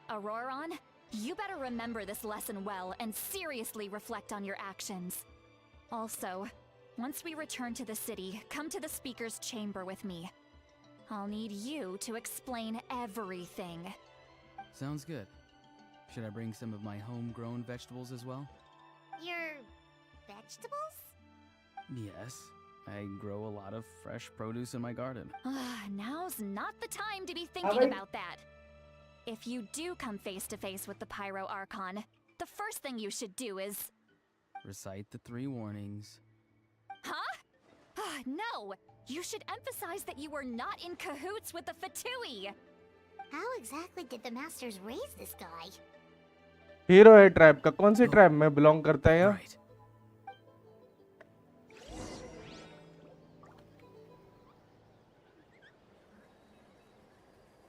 Auroron, you better remember this lesson well and seriously reflect on your actions. Also, once we return to the city, come to the speaker's chamber with me. I'll need you to explain everything. Sounds good. Should I bring some of my homegrown vegetables as well? Your vegetables? Yes. I grow a lot of fresh produce in my garden. Now's not the time to be thinking about that. If you do come face to face with the Pyro Archon, the first thing you should do is... Recite the 3 warnings. Huh? No! You should emphasize that you were not in cahoots with the Fatui! How exactly did the masters raise this guy? Hero है tribe का कौन सी tribe में belong करता है यहाँ Right.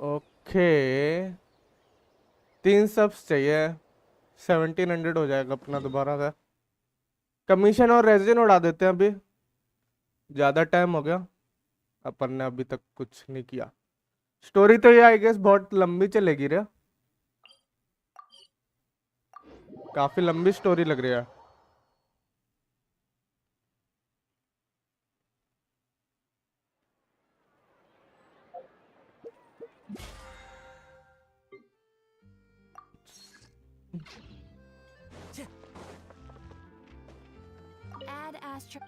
Okay 3 subs चाहिए 1700 हो जाएगा अपना दोबारा का कमीशन और रेजिन उड़ा देते हैं अभी ज्यादा टाइम हो गया अपन ने अभी तक कुछ नहीं किया स्टोरी तो ये आई गेस बहुत लंबी चलेगी रे काफी लंबी स्टोरी लग रही है Add Astro...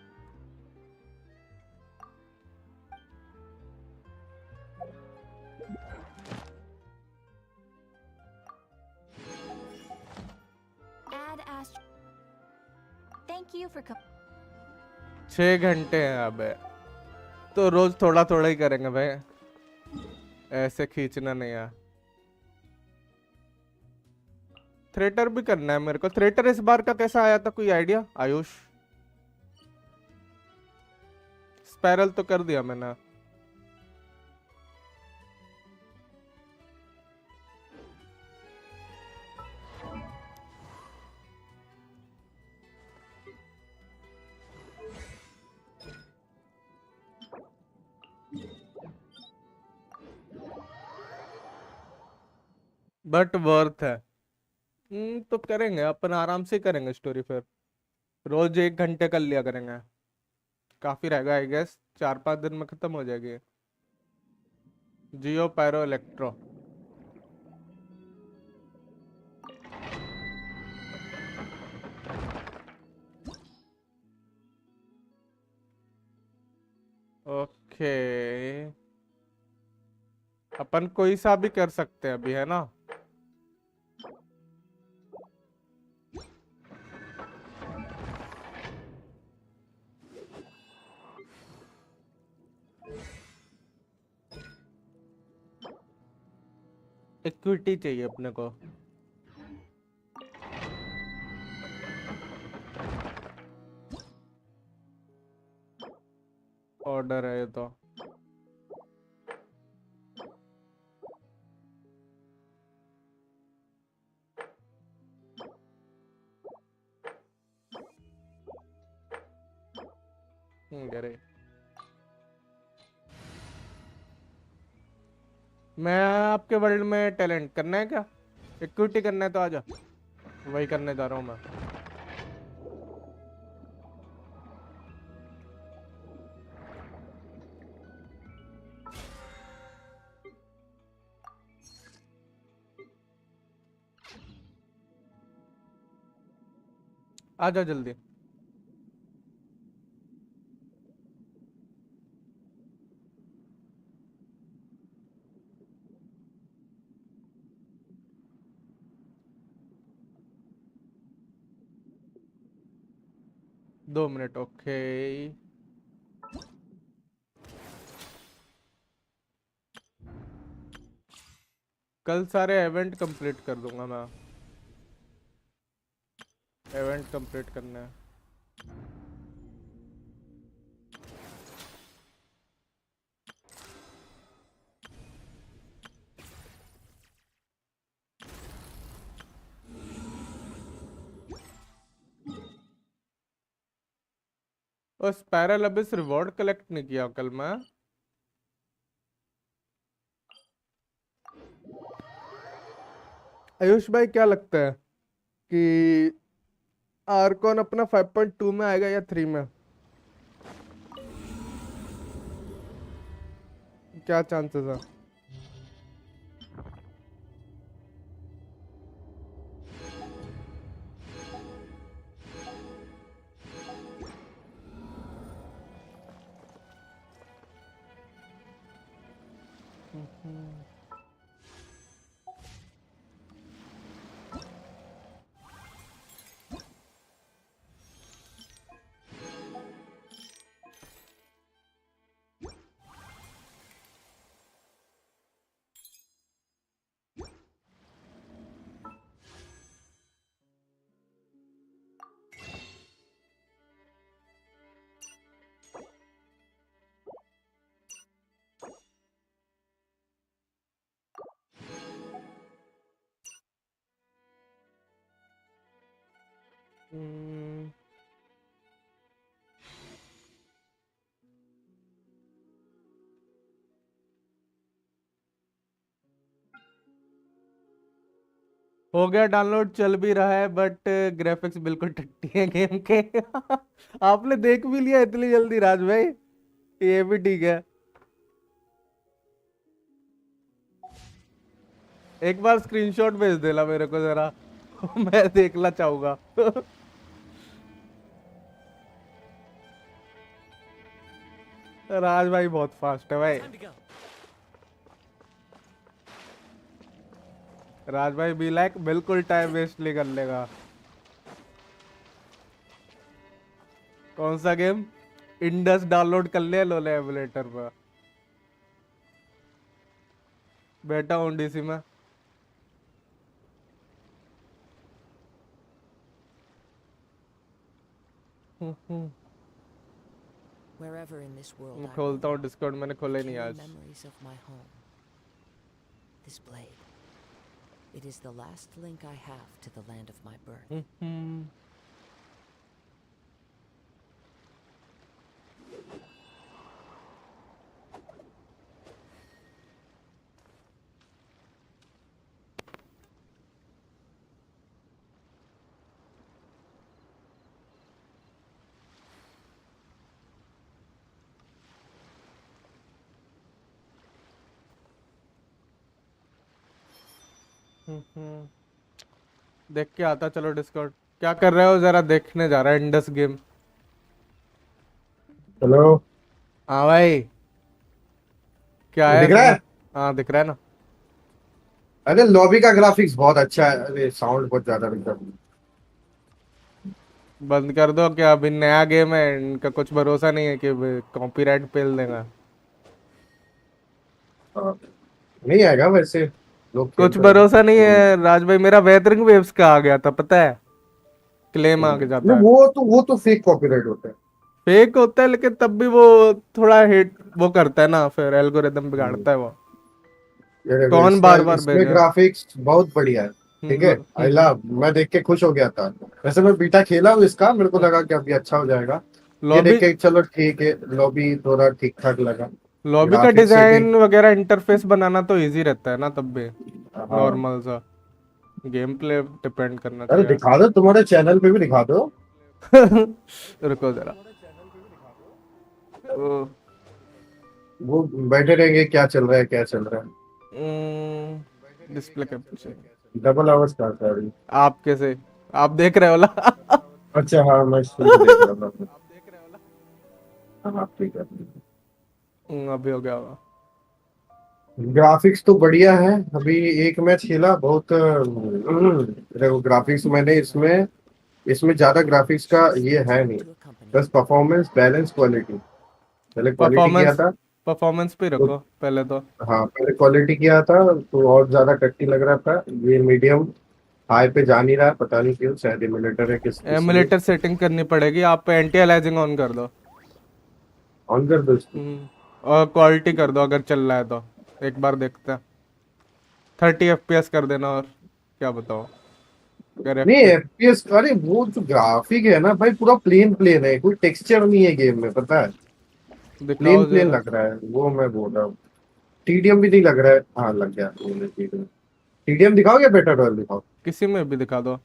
Add Astro... Thank you for... 6 घंटे हैं अबे तो रोज थोड़ा थोड़ा ही करेंगे भाई ऐसे खींचना नहीं है थ्रेटर भी करना है मेरे को थ्रेटर इस बार का कैसा आया था कोई आइडिया आयुष स्पैरल तो कर दिया मैंने बट वर्थ है तो करेंगे अपन आराम से करेंगे स्टोरी फिर रोज 1 घंटे कर लिया करेंगे काफी रहेगा आई गेस 4-5 दिन में खत्म हो जाएगी जियो पायरो इलेक्ट्रो ओके अपन कोई सा भी कर सकते हैं अभी है ना इक्विटी चाहिए अपने को ऑर्डर है ये तो अरे मैं आपके वर्ल्ड में टैलेंट करना है क्या? इक्विटी करना है तो आजा, वही करने जा रहा हूँ मैं। आजा जल्दी। दो मिनट, ओके। कल सारे इवेंट कंप्लीट कर दूंगा मैं। इवेंट कंप्लीट करना है। और स्पैरल अबिस रिवॉर्ड कलेक्ट नहीं किया कल मैं। आयुष भाई क्या लगता है कि आर्कॉन अपना 5.2 में आएगा या 3 में? क्या चांसेस है? हो गया डाउनलोड, चल भी रहा है बट ग्राफिक्स बिल्कुल टट्टी है गेम के। आपने देख भी लिया इतनी जल्दी राज भाई? ये भी ठीक है। एक बार स्क्रीनशॉट भेज देना मेरे को जरा। मैं देखना चाहूंगा। राज भाई बहुत फास्ट है भाई। राज भाई भी लाइक बिल्कुल टाइम वेस्ट नहीं कर लेगा। कौन सा गेम? इंडस डाउनलोड कर ले लो एमुलेटर पर। बेटा हूँ डीसी में। Wherever in this world I खोलता हूँ roam, डिस्कॉर्ड, मैंने खोला ही नहीं carry आज। memories of my home. This blade. It is the last link I have to the land of my birth. देख के आता चलो डिस्कॉर्ड। क्या कर रहे हो? जरा देखने जा रहा है इंडस गेम। हेलो। हाँ भाई, क्या है दिख रहा है? हाँ दिख रहा है ना। अरे लॉबी का ग्राफिक्स बहुत अच्छा है। अरे साउंड बहुत ज्यादा है। बंद कर दो क्या? अभी नया गेम है, इनका कुछ भरोसा नहीं है कि कॉपीराइट पेल देगा। हाँ, नहीं आएगा वैसे, लोग कुछ खेलते भरोसा नहीं रहते। है राज भाई। मेरा वेदरिंग वेव्स का आ गया था पता है, क्लेम आ जाता नहीं, है। वो तो फेक कॉपीराइट होता है। फेक होता है लेकिन तब भी वो थोड़ा हिट वो करता है ना, फिर एल्गोरिदम बिगाड़ता है वो। ये देखो, कौन बार बार इसमें भेजे? ग्राफिक्स बहुत बढ़िया है। ठीक है, आई लव, मैं देख के खुश हो गया था। वैसे मैं बीटा खेला हूँ इसका, मेरे को लगा कि अभी अच्छा हो जाएगा। ये लॉबी देख के चलो ठीक है, लॉबी थोड़ा ठीक ठाक लगा। लॉबी का ग्राफिक्स से भी डिजाइन वगैरह इंटरफेस बनाना तो इजी रहता है ना, तब भी हाँ। नॉर्मल सा गेम प्ले डिपेंड करना अरे चाहिए। दिखा दो, तुम्हारे चैनल पे भी दिखा दो। रुको जरा। वो बैठे रहेंगे क्या चल रहा है क्या चल रहा डिस्प्ले कैप्चर है। डबल आवाज करता है अभी। आप कैसे, आप देख रहे हो ला? अच्छा हाँ, मैं स्क्रीन पे देख रहा था। हाँ ठीक है। अभी हो गया होगा। ग्राफिक्स तो बढ़िया है। अभी एक मैच खेला, बहुत देखो ग्राफिक्स मैंने इसमें इसमें ज्यादा ग्राफिक्स का ये है नहीं, बस परफॉर्मेंस बैलेंस क्वालिटी। पहले क्वालिटी किया परफॉर्मेंस था परफॉर्मेंस पे तो रखो पहले तो। हाँ, पहले क्वालिटी किया था तो और ज्यादा कट्टी लग रहा था। ये मीडियम हाई पे जा नहीं रहा है, पता नहीं क्यों, शायद एमुलेटर है किस इसलिए। एमुलेटर सेटिंग करनी पड़ेगी, आप एंटी अलाइजिंग ऑन कर दो। ऑन कर दो इसको। और क्वालिटी कर दो अगर चल रहा है तो, एक बार देखते हैं। 30 FPS कर देना, और क्या बताओ अगर नहीं FPS एफपीएस, अरे वो जो ग्राफिक है ना भाई, पूरा प्लेन प्लेन है, कोई टेक्सचर नहीं है गेम में, पता है। प्लेन दिखाओ प्लेन जरा। लग रहा है, वो मैं बोल रहा हूँ। टीडीएम भी नहीं लग रहा है। हाँ लग गया टीडीएम। टीडीएम दिखाओ या बेटर रॉयल दिखाओ। किसी में भी दिखा दो।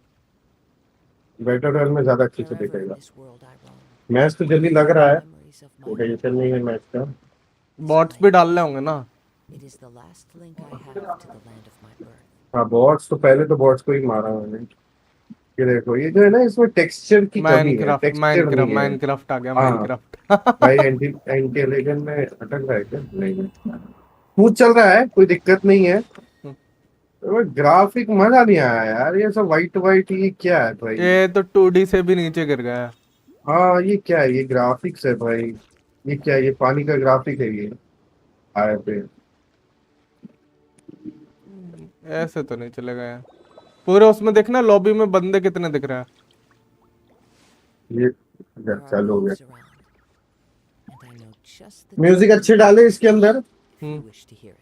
बेटर रॉयल में ज्यादा अच्छे से Wherever in दिखेगा। this world I roam, match तो जल्दी लग रहा है, memories of कोई my टेंशन नहीं है मैच का। बॉट्स भी डालने होंगे ना। It is the last link I have to the land of my birth. हाँ बॉट्स तो पहले तो बॉट्स को ही मारा मैंने। ये देखो, ये जो है ना, इसमें टेक्सचर की कमी है, माइनक्राफ्ट टेक्सचर माइनक्राफ्ट नहीं है। माइनक्राफ्ट आ गया, हाँ माइनक्राफ्ट। भाई, एंटी एंटी एलिगन में अटक रहा है क्या? नहीं, स्मूथ चल रहा है, कोई दिक्कत नहीं है। ग्राफिक मजा नहीं आया यार, ये सब वाइट वाइट, ये क्या है भाई। ये तो 2D से भी नीचे गिर गया है। हाँ ये क्या है, ये ग्राफिक्स है भाई। ये क्या है, ये पानी का ग्राफिक है ये आए पे। ऐसे तो नहीं चलेगा यार। पूरे उसमें देखना, लॉबी में बंदे कितने दिख रहे हैं। ये There are चालू हो गया। leaves around, and I know just the music अच्छे डाले इसके अंदर। if you wish to hear it.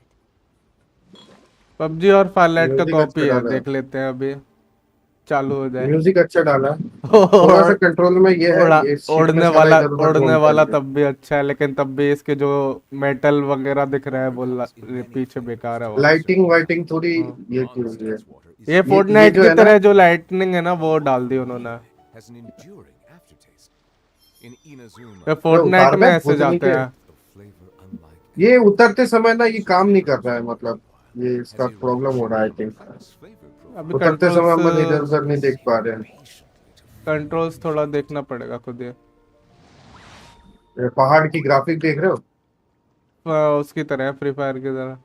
PUBG और फायरलाइट का म्यूजिक अच्छा कॉपी है, डाला है। देख लेते हैं अभी चालू हो जाए। म्यूजिक अच्छा डाला है। थोड़ा सा कंट्रोल में ये है, उड़ा ये सीट में साला इधर उधर उड़ने घूमता वाला है। तब भी अच्छा है, लेकिन तब भी इसके जो मेटल वगैरह दिख रहा है वो पीछे बेकार है वो। लाइटिंग वाइटिंग थोड़ी हाँ। ये की हुई है। ये ये फोर्टनाइट जो की है ना, तरह जो लाइटनिंग है ना, वो डाल दी उन्होंने। has an enduring aftertaste. In Inazuma, ये फोर्टनाइट में कार्बेट ऐसे भूतनी जाते के, हैं। the flavor unlike ये उतरते समय ना ये काम नहीं कर रहा है, मतलब ये इसका प्रॉब्लम हो रहा है I think. its flavor profile अभी उतरते समय हम इधर उधर नहीं देख पा रहे हैं। कंट्रोल्स थोड़ा देखना पड़ेगा खुद ही। ये पहाड़ की ग्राफिक देख रहे हो? उसकी तरह, फ्री फायर की तरह।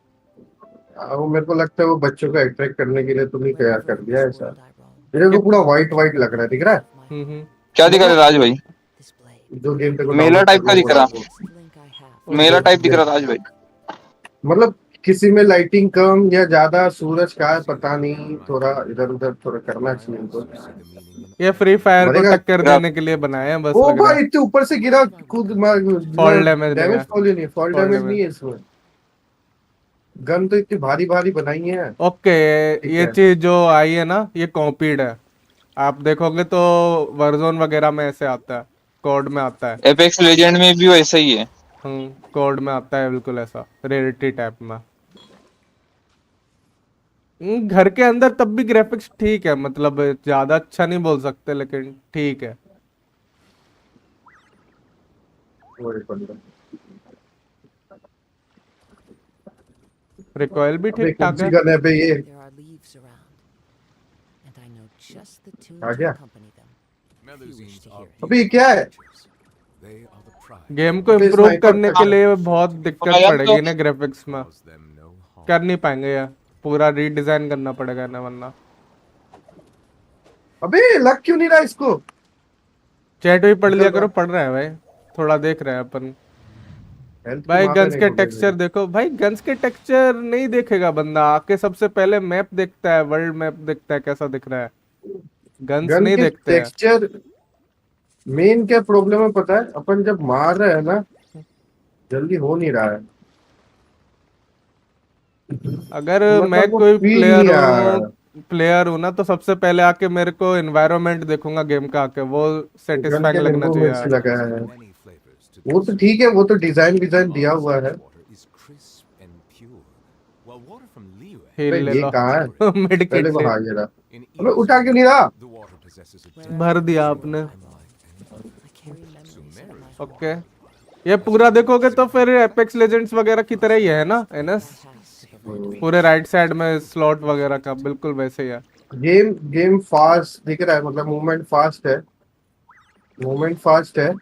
वो मेरे को लगता है वो बच्चों को अट्रैक्ट करने के लिए तुमने तैयार Wherever कर in दिया है this ऐसा। world I roam, मेरे को पूरा वाइट वाइट लग रहा है, दिख रहा है हम्म। क्या दिखा रहा राज भाई? this blade, जो गेम पे को मेला डाउनलोड टाइप का करना दिख बोला रहा, वो। last link I have. Mela type दिख रहा राज भाई। मतलब किसी में लाइटिंग कम या ज्यादा, सूरज का है पता नहीं, थोड़ा इधर उधर थोड़ा करना चाहिए इनको। ये फ्री फायर को बनेगा। टक्कर देने के लिए बनाए हैं बस, ओ लग रहा भाई है। इतने ऊपर से गिरा, कूद फॉल डैमेज डैमेज देगा। फॉल ही नहीं, फॉल फॉल डैमेज डैमेज। नहीं है इसमें। गन तो इतनी भारी भारी बनाई है। ओके, ठीक ये है। चीज जो आई है ना, ये कॉपीड है। आप देखोगे तो वर्जोन वगैरह में ऐसे आता है, कोड में आता है। एपेक्स लेजेंड में भी वैसा ही है। कोड में आता है बिल्कुल ऐसा, रेयरिटी टाइप में। घर के अंदर तब भी ग्राफिक्स ठीक है, मतलब ज्यादा अच्छा नहीं बोल सकते, लेकिन ठीक है। रिकॉइल भी अबे ठीक कौन ठाक सी है। गन है बे ये? There are leaves around, and I know just the tune uh to गया? accompany them. If you wish to hear it. अबे ये क्या है? They are the pride. Game को अबे इम्प्रूव स्नाइपर करने के का लिए बहुत दिक्कत आया पड़ेगी तो- ना ग्राफिक्स में। Cause them no harm. कर नहीं पाएंगे यार, पूरा रीडिजाइन करना पड़ेगा ना, वरना। अबे लग क्यों नहीं रहा इसको? चैट भी पढ़ लिया करो, पढ़ रहा है भाई, थोड़ा देख रहे हैं अपन। हेल्थ भाई मार गन्स देने के को टेक्सचर देखो भाई, गन्स के टेक्सचर नहीं देखेगा बंदा आके, सबसे पहले मैप देखता है, वर्ल्ड मैप देखता है कैसा दिख रहा है, गन्स गन नहीं के देखते हैं। टेक्सचर मेन क्या प्रॉब्लम है पता है, अपन जब मार रहे हैं ना जल्दी हो नहीं रहा है। अगर मतलब मैं वो कोई फील प्लेयर नहीं आ रहा हूँ है। प्लेयर हूँ ना, तो सबसे पहले आके मेरे को एनवायरनमेंट देखूंगा गेम का आके, वो गन सेटिस्फाइंग के लगना लिंबू चाहिए मिर्ची यार। लगा है, वो तो ठीक है, वो तो डिजाइन डिजाइन दिया हुआ है। हील अरे ले ये लो। कहाँ है? मेडिकेट पहले वो ले। हाँ ये रहा। अबे उठा क्यों नहीं रहा? भर दिया आपने। ओके, ये पूरा देखोगे तो फिर एपेक्स लेजेंड्स वगैरह की तरह ही है ना एनएस, पूरे राइट साइड में स्लॉट वगैरह का बिल्कुल वैसे ही है। गेम गेम फास्ट दिख रहा है, मतलब मूवमेंट फास्ट है, मूवमेंट फास्ट है।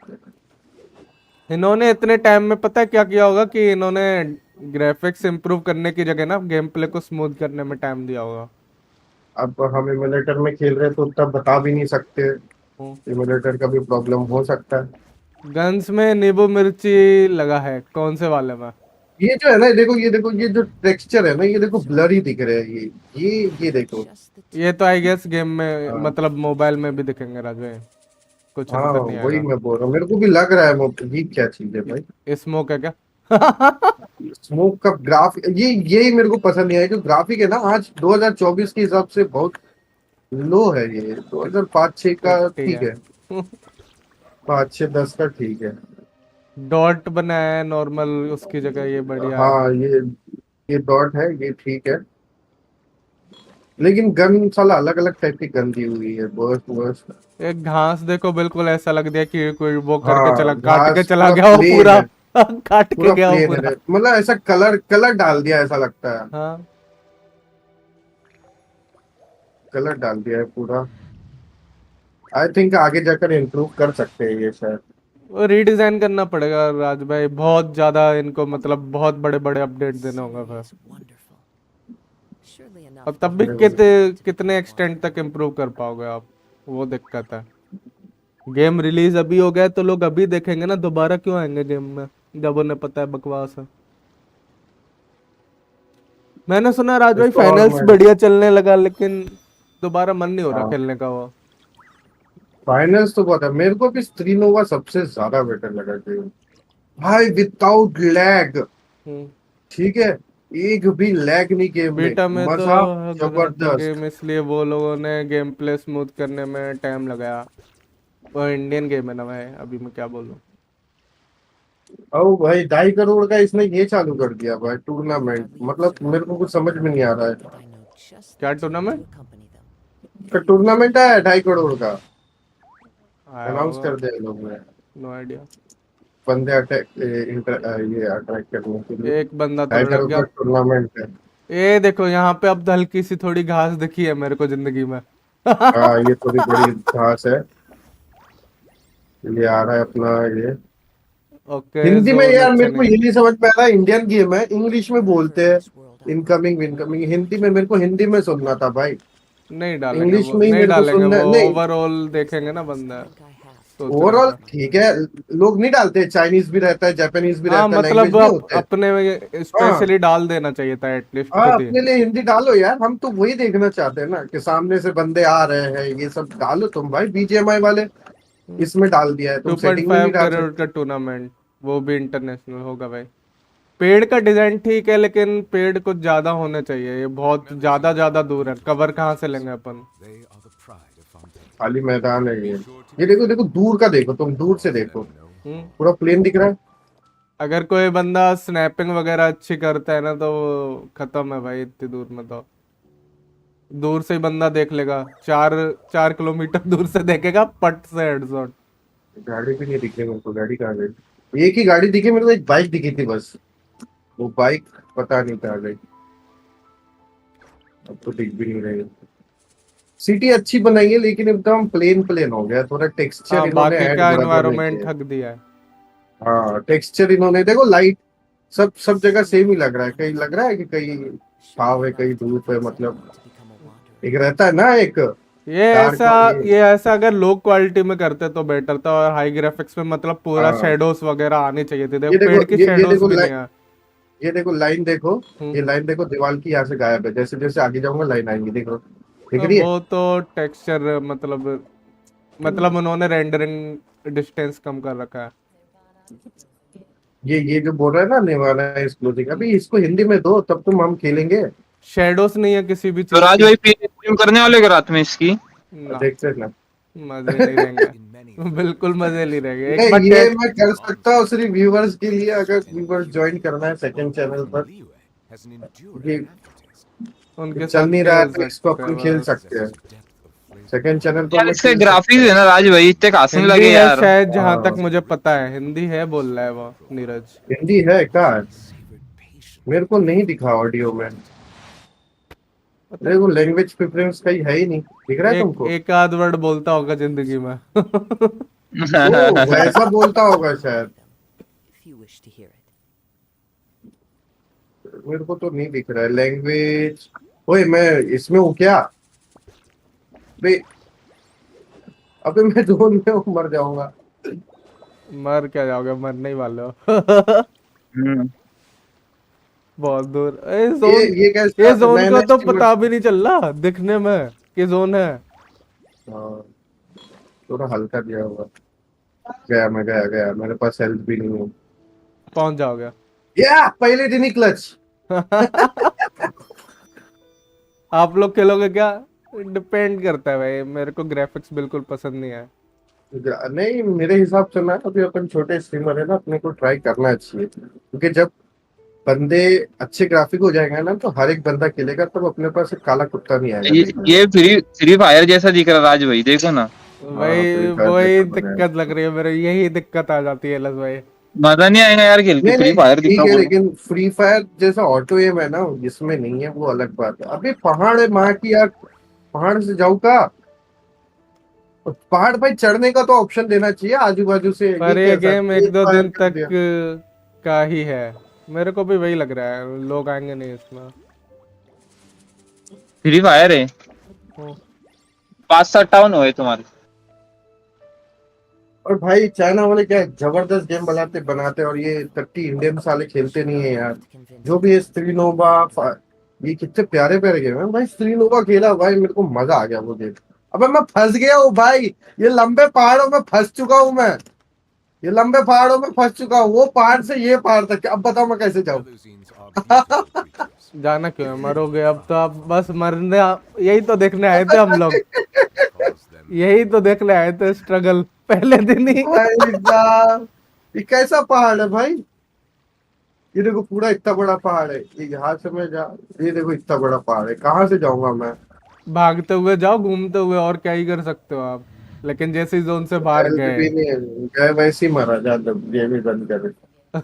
इन्होंने इतने टाइम में पता है क्या किया होगा कि इन्होंने ग्राफिक्स इंप्रूव करने की जगह ना गेम प्ले को स्मूथ करने में टाइम दिया होगा। अब हम इमुलेटर में खेल रहे हैं तो उतना बता भी नहीं सकते, इमुलेटर का भी प्रॉब्लम हो सकता है। गन्स में नींबू मिर्ची लगा है, कौन से वाले में? ये जो है ना, देखो ये देखो, ये जो टेक्सचर है ना, ये देखो ब्लरी दिख रहे हैं, ये देखो। ये तो आई गेस गेम में हाँ मतलब मोबाइल में भी दिखेंगे राजू, कुछ हाँ, अंतर नहीं वही आएगा। मैं बोल रहा हूँ, मेरे को भी लग रहा है वो। ये क्या चीज है भाई? स्मोक है क्या? स्मोक का ग्राफ, ये यही मेरे को पसंद नहीं आया, जो ग्राफिक है ना आज 2024 के हिसाब से बहुत लो है। ये 2005-6 का पिट्टी ठीक है। है, 5-6-10 का ठीक है। डॉट बनाया है नॉर्मल, उसकी जगह ये बढ़िया है। हाँ ये डॉट है, ये ठीक है। लेकिन गन साला अलग अलग टाइप की गन दी हुई है, बर्स्ट वर्स्ट। एक घास देखो, बिल्कुल ऐसा लग दिया कि कोई वो करके चला, हाँ काट के घास चला पूरा गया वो प्लेन पूरा। है, काट के पूरा गया वो प्लेन पूरा। है, मतलब ऐसा कलर कलर डाल दिया ऐसा लगता है, हाँ, कलर डाल दिया है पूरा। आई थिंक आगे जाकर इम्प्रूव कर सकते हैं ये शायद। वो रीडिजाइन करना पड़ेगा राज भाई, बहुत ज्यादा इनको मतलब बहुत बड़े बड़े अपडेट देने होंगे फिर। और तब भी कितने एक्सटेंड तक इम्प्रूव कर पाओगे आप, वो दिक्कत है। गेम रिलीज अभी हो गया तो लोग अभी देखेंगे ना, दोबारा क्यों आएंगे गेम में जब उन्हें पता है बकवास है। मैंने सुना राज भाई इसको और फाइनल्स मैं, बढ़िया चलने लगा, लेकिन दोबारा मन नहीं हो रहा हाँ खेलने का वो। फाइनल्स तो बहुत है, मेरे को भी स्त्रीनोवा सबसे ज्यादा बेटर लगा गेम भाई, विदाउट लैग। हम्म। ठीक है, एक भी लैग नहीं गेम में, बीटा में तो मजा गिरा था जबरदस्त। गेम, इसलिए वो लोगों ने गेम प्ले स्मूथ करने में टाइम लगाया। वो इंडियन गेम है ना भाई, अभी मैं क्या बोलूं। ओ भाई 2.5 करोड़ का इसने ये चालू कर दिया भाई टूर्नामेंट, मतलब मेरे को कुछ समझ में नहीं आ रहा है। क्या टूर्नामेंट तो टूर्नामेंट है 2.5 करोड़ का, आया अनाउंस होगा? कर दिया इन लोगों ने। No idea. बंदे अटैक ये अट्रैक्ट करने के लिए एक बंदा तो ढाई लग करोड़ का गया। टूर्नामेंट है। ये देखो यहाँ पे अब हल्की सी थोड़ी घास दिखी है मेरे को जिंदगी में। हाँ ये थोड़ी बड़ी घास है, ये आ रहा है अपना ये। ओके, हिंदी में जोन यार अच्छा मेरे को नहीं ये है। नहीं समझ में आ रहा, इंडियन गेम है, इंग्लिश में बोलते हैं इनकमिंग विनकमिंग, हिंदी में मेरे को हिंदी में सुनना था भाई, नहीं डालेंगे इंग्लिश वो, में ही नहीं मेरे को डालेंगे सुनना वो, नहीं। ओवरऑल देखेंगे ना बंदा, सोच रहा ओवरऑल था। ठीक है, लोग नहीं डालते, चाइनीज भी रहता है, जापानीज भी हाँ रहता है, मतलब लैंग्वेज नहीं होते। अपने में हाँ स्पेशली डाल देना चाहिए था एटलीस्ट हाँ, खुद ही। अपने लिए हिंदी डालो यार, हम तो वही देखना चाहते हैं ना कि सामने से बंदे आ रहे हैं, ये सब डालो तुम भाई, बीजीएमआई वाले इसमें डाल दिया है, टू तुम पॉइंट सेटिंग में नहीं फाइव डाल करोड़ का सकते। टूर्नामेंट, वो भी इंटरनेशनल होगा भाई। पेड़ का डिजाइन ठीक है, लेकिन पेड़ कुछ ज्यादा होने चाहिए, ये बहुत ज्यादा ज्यादा दूर है, कवर कहाँ से लेंगे अपन। खाली मैदान है ये देखो देखो दूर का, देखो तुम दूर से देखो, हम्म। पूरा प्लेन दिख रहा है। अगर कोई बंदा स्नैपिंग वगैरह अच्छी करता है ना, तो वो खत्म है भाई इतनी दूर में तो। दूर से ही बंदा देख लेगा, 4 4 किलोमीटर दूर से देखेगा, पट से हेडशॉट। गाड़ी भी नहीं दिखी मेरे को, गाड़ी कहाँ गई? एक ही गाड़ी दिखी मेरे को, एक बाइक दिखी थी बस, वो बाइक पता नहीं कहाँ गई, अब तो दिख भी नहीं रही। सिटी अच्छी बनाई है लेकिन एकदम प्लेन प्लेन हो गया, थोड़ा टेक्सचर हाँ, इन्होंने बाकी ऐड का बराबर नहीं एनवायरनमेंट किया। ठग दिया है। हाँ टेक्सचर इन्होंने देखो, लाइट सब सब जगह सेम ही लग रहा है, कहीं लग रहा है कि कहीं छाव है कहीं धूप है, मतलब एक रहता है ना एक ये डार्क ऐसा और ये। ये ऐसा अगर लो क्वालिटी में करते तो बेटर था, और हाई ग्राफिक्स में मतलब पूरा हाँ शेडोज वगैरह आनी चाहिए थी, देखो ये देखो, पेड़ की ये शेडोज देखो भी नहीं है। ये देखो लाइन देखो, हम्म। ये लाइन देखो, दीवार की यहाँ से गायब है, जैसे जैसे आगे जाऊंगा लाइन आएंगी, देखो दिख रही है। वो तो टेक्सचर मतलब उन्होंने रेंडरिंग डिस्टेंस कम कर रखा है। ये जो बोल रहा है ना नेवाना एक्सप्लोजिंग, अभी इसको हिंदी में दो तब तुम हम खेलेंगे। शेडोस नहीं है किसी भी तो चीज राज की। भाई स्ट्रीम करने वाले हो क्या रात में इसकी? ना, देखते ना। मजे नहीं रहेंगे। बिल्कुल मजे नहीं रहेंगे। एक बार नहीं, ये टेस्ट, मैं कर सकता हूँ सिर्फ व्यूवर्स के लिए, अगर व्यूवर्स ज्वाइन करना है सेकंड चैनल पर। ये उनके चल साथ नहीं रहा है खेल तो इसको सकते हैं अपन खेल बस। सकते हैं। सेकंड चैनल पर यार मैं इसके खेल सकता ग्राफिक्स है ना राज भाई, इतने खास नहीं हिंदी लगे है यार। शायद, जहां तक हूँ। मुझे पता है हिंदी है बोल रहा है वो नीरज। हिंदी है क्या? मेरे को नहीं दिखा ऑडियो में। पता देखो नहीं, लैंग्वेज प्रेफरेंस कहीं है ही नहीं, दिख रहा है एक तुमको? एक आध वर्ड बोलता होगा जिंदगी में। ओ वैसा बोलता होगा शायद। If you wish to hear it. मेरे को तो नहीं दिख रहा है लैंग्वेज। ओए मैं इसमें हूँ क्या? बे अबे मैं जोन में हूँ, मर जाऊंगा। मर क्या जाओगे, मरने ही वाले हो। हम्म। बहुत दूर। ये ये कैसा जोन नया का नया तो स्ट्रीमर? पता भी नहीं चल रहा दिखने में कि जोन है। हाँ, थोड़ा हल्का दिया होगा। गया मैं, गया गया, मेरे पास हेल्थ भी नहीं है। पहुंच जाओगे। या पहले दिन ही क्लच। आप लोग खेलोगे क्या? डिपेंड करता है भाई, मेरे को ग्राफिक्स बिल्कुल पसंद नहीं है। नहीं मेरे हिसाब से ना, अभी अपन छोटे स्ट्रीमर है ना, अपने को ट्राई करना चाहिए, क्योंकि जब बंदे अच्छे ग्राफिक हो जाएंगे ना तो हर एक बंदा खेलेगा, तब अपने पास एक काला कुत्ता नहीं आएगा देखने। ये फ्री फ्री फायर जैसा दिख रहा राज भाई, देखो ना। हाँ वही फ्री फायर वही जैसा बना है। दिक्कत लग रही है मेरे, यही दिक्कत आ जाती है लस भाई। मजा नहीं आएगा यार खेल के, नहीं फ्री नहीं फायर दिख ठीक रहा है, पूरा। लेकिन फ्री फायर जैसा ऑटो एम है ना, जिसमें नहीं है, वो अलग बात है। अभी पहाड़ है माँ की यार, पहाड़ से जाऊँ का? पहाड़ भाई चढ़ने का तो ऑप्शन देना चाहिए आजू बाजू से। ये पर ये कैसा गेम एक तेज दो फायर दिन कर तक दिया? का ही है, मेरे को भी वही लग रहा है, लोग आएंगे नहीं इसमें। फ्री फायर है, हम्म। 5-7 टाउन हुए तुम्हारे। और भाई चाइना वाले क्या जबरदस्त गेम बनाते बनाते, और ये 30 इंडियन साले खेलते नहीं है यार। जो भी है स्त्रीनोवा, ये कितने प्यारे प्यारे गेम है भाई। स्त्रीनोवा खेला भाई, मेरे को मजा आ गया वो गेम। अबे मैं फंस गया हूँ भाई, ये लंबे पहाड़ों में फंस चुका हूँ मैं। ये लंबे पहाड़ों में फंस चुका हूँ, वो पहाड़ से ये पहाड़ तक, अब बताओ मैं कैसे जाऊँ? जाना क्यों है, मरोगे अब तो आप बस मरने। यही तो देखने आए थे हम लोग, यही तो देखने आए थे स्ट्रगल पहले दिन ही। भाई साहब ये कैसा पहाड़ है भाई? ये देखो पूरा इतना बड़ा पहाड़ है, ये यहाँ से मैं जा, ये देखो इतना बड़ा पहाड़ है, कहाँ से जाऊंगा मैं? भागते हुए जाओ, घूमते हुए, और क्या ही कर सकते हो आप। लेकिन जैसे जोन से बाहर हेल्थ गए। भी नहीं गए, वैसे ही मरा जा, गेम ही बंद कर। मैं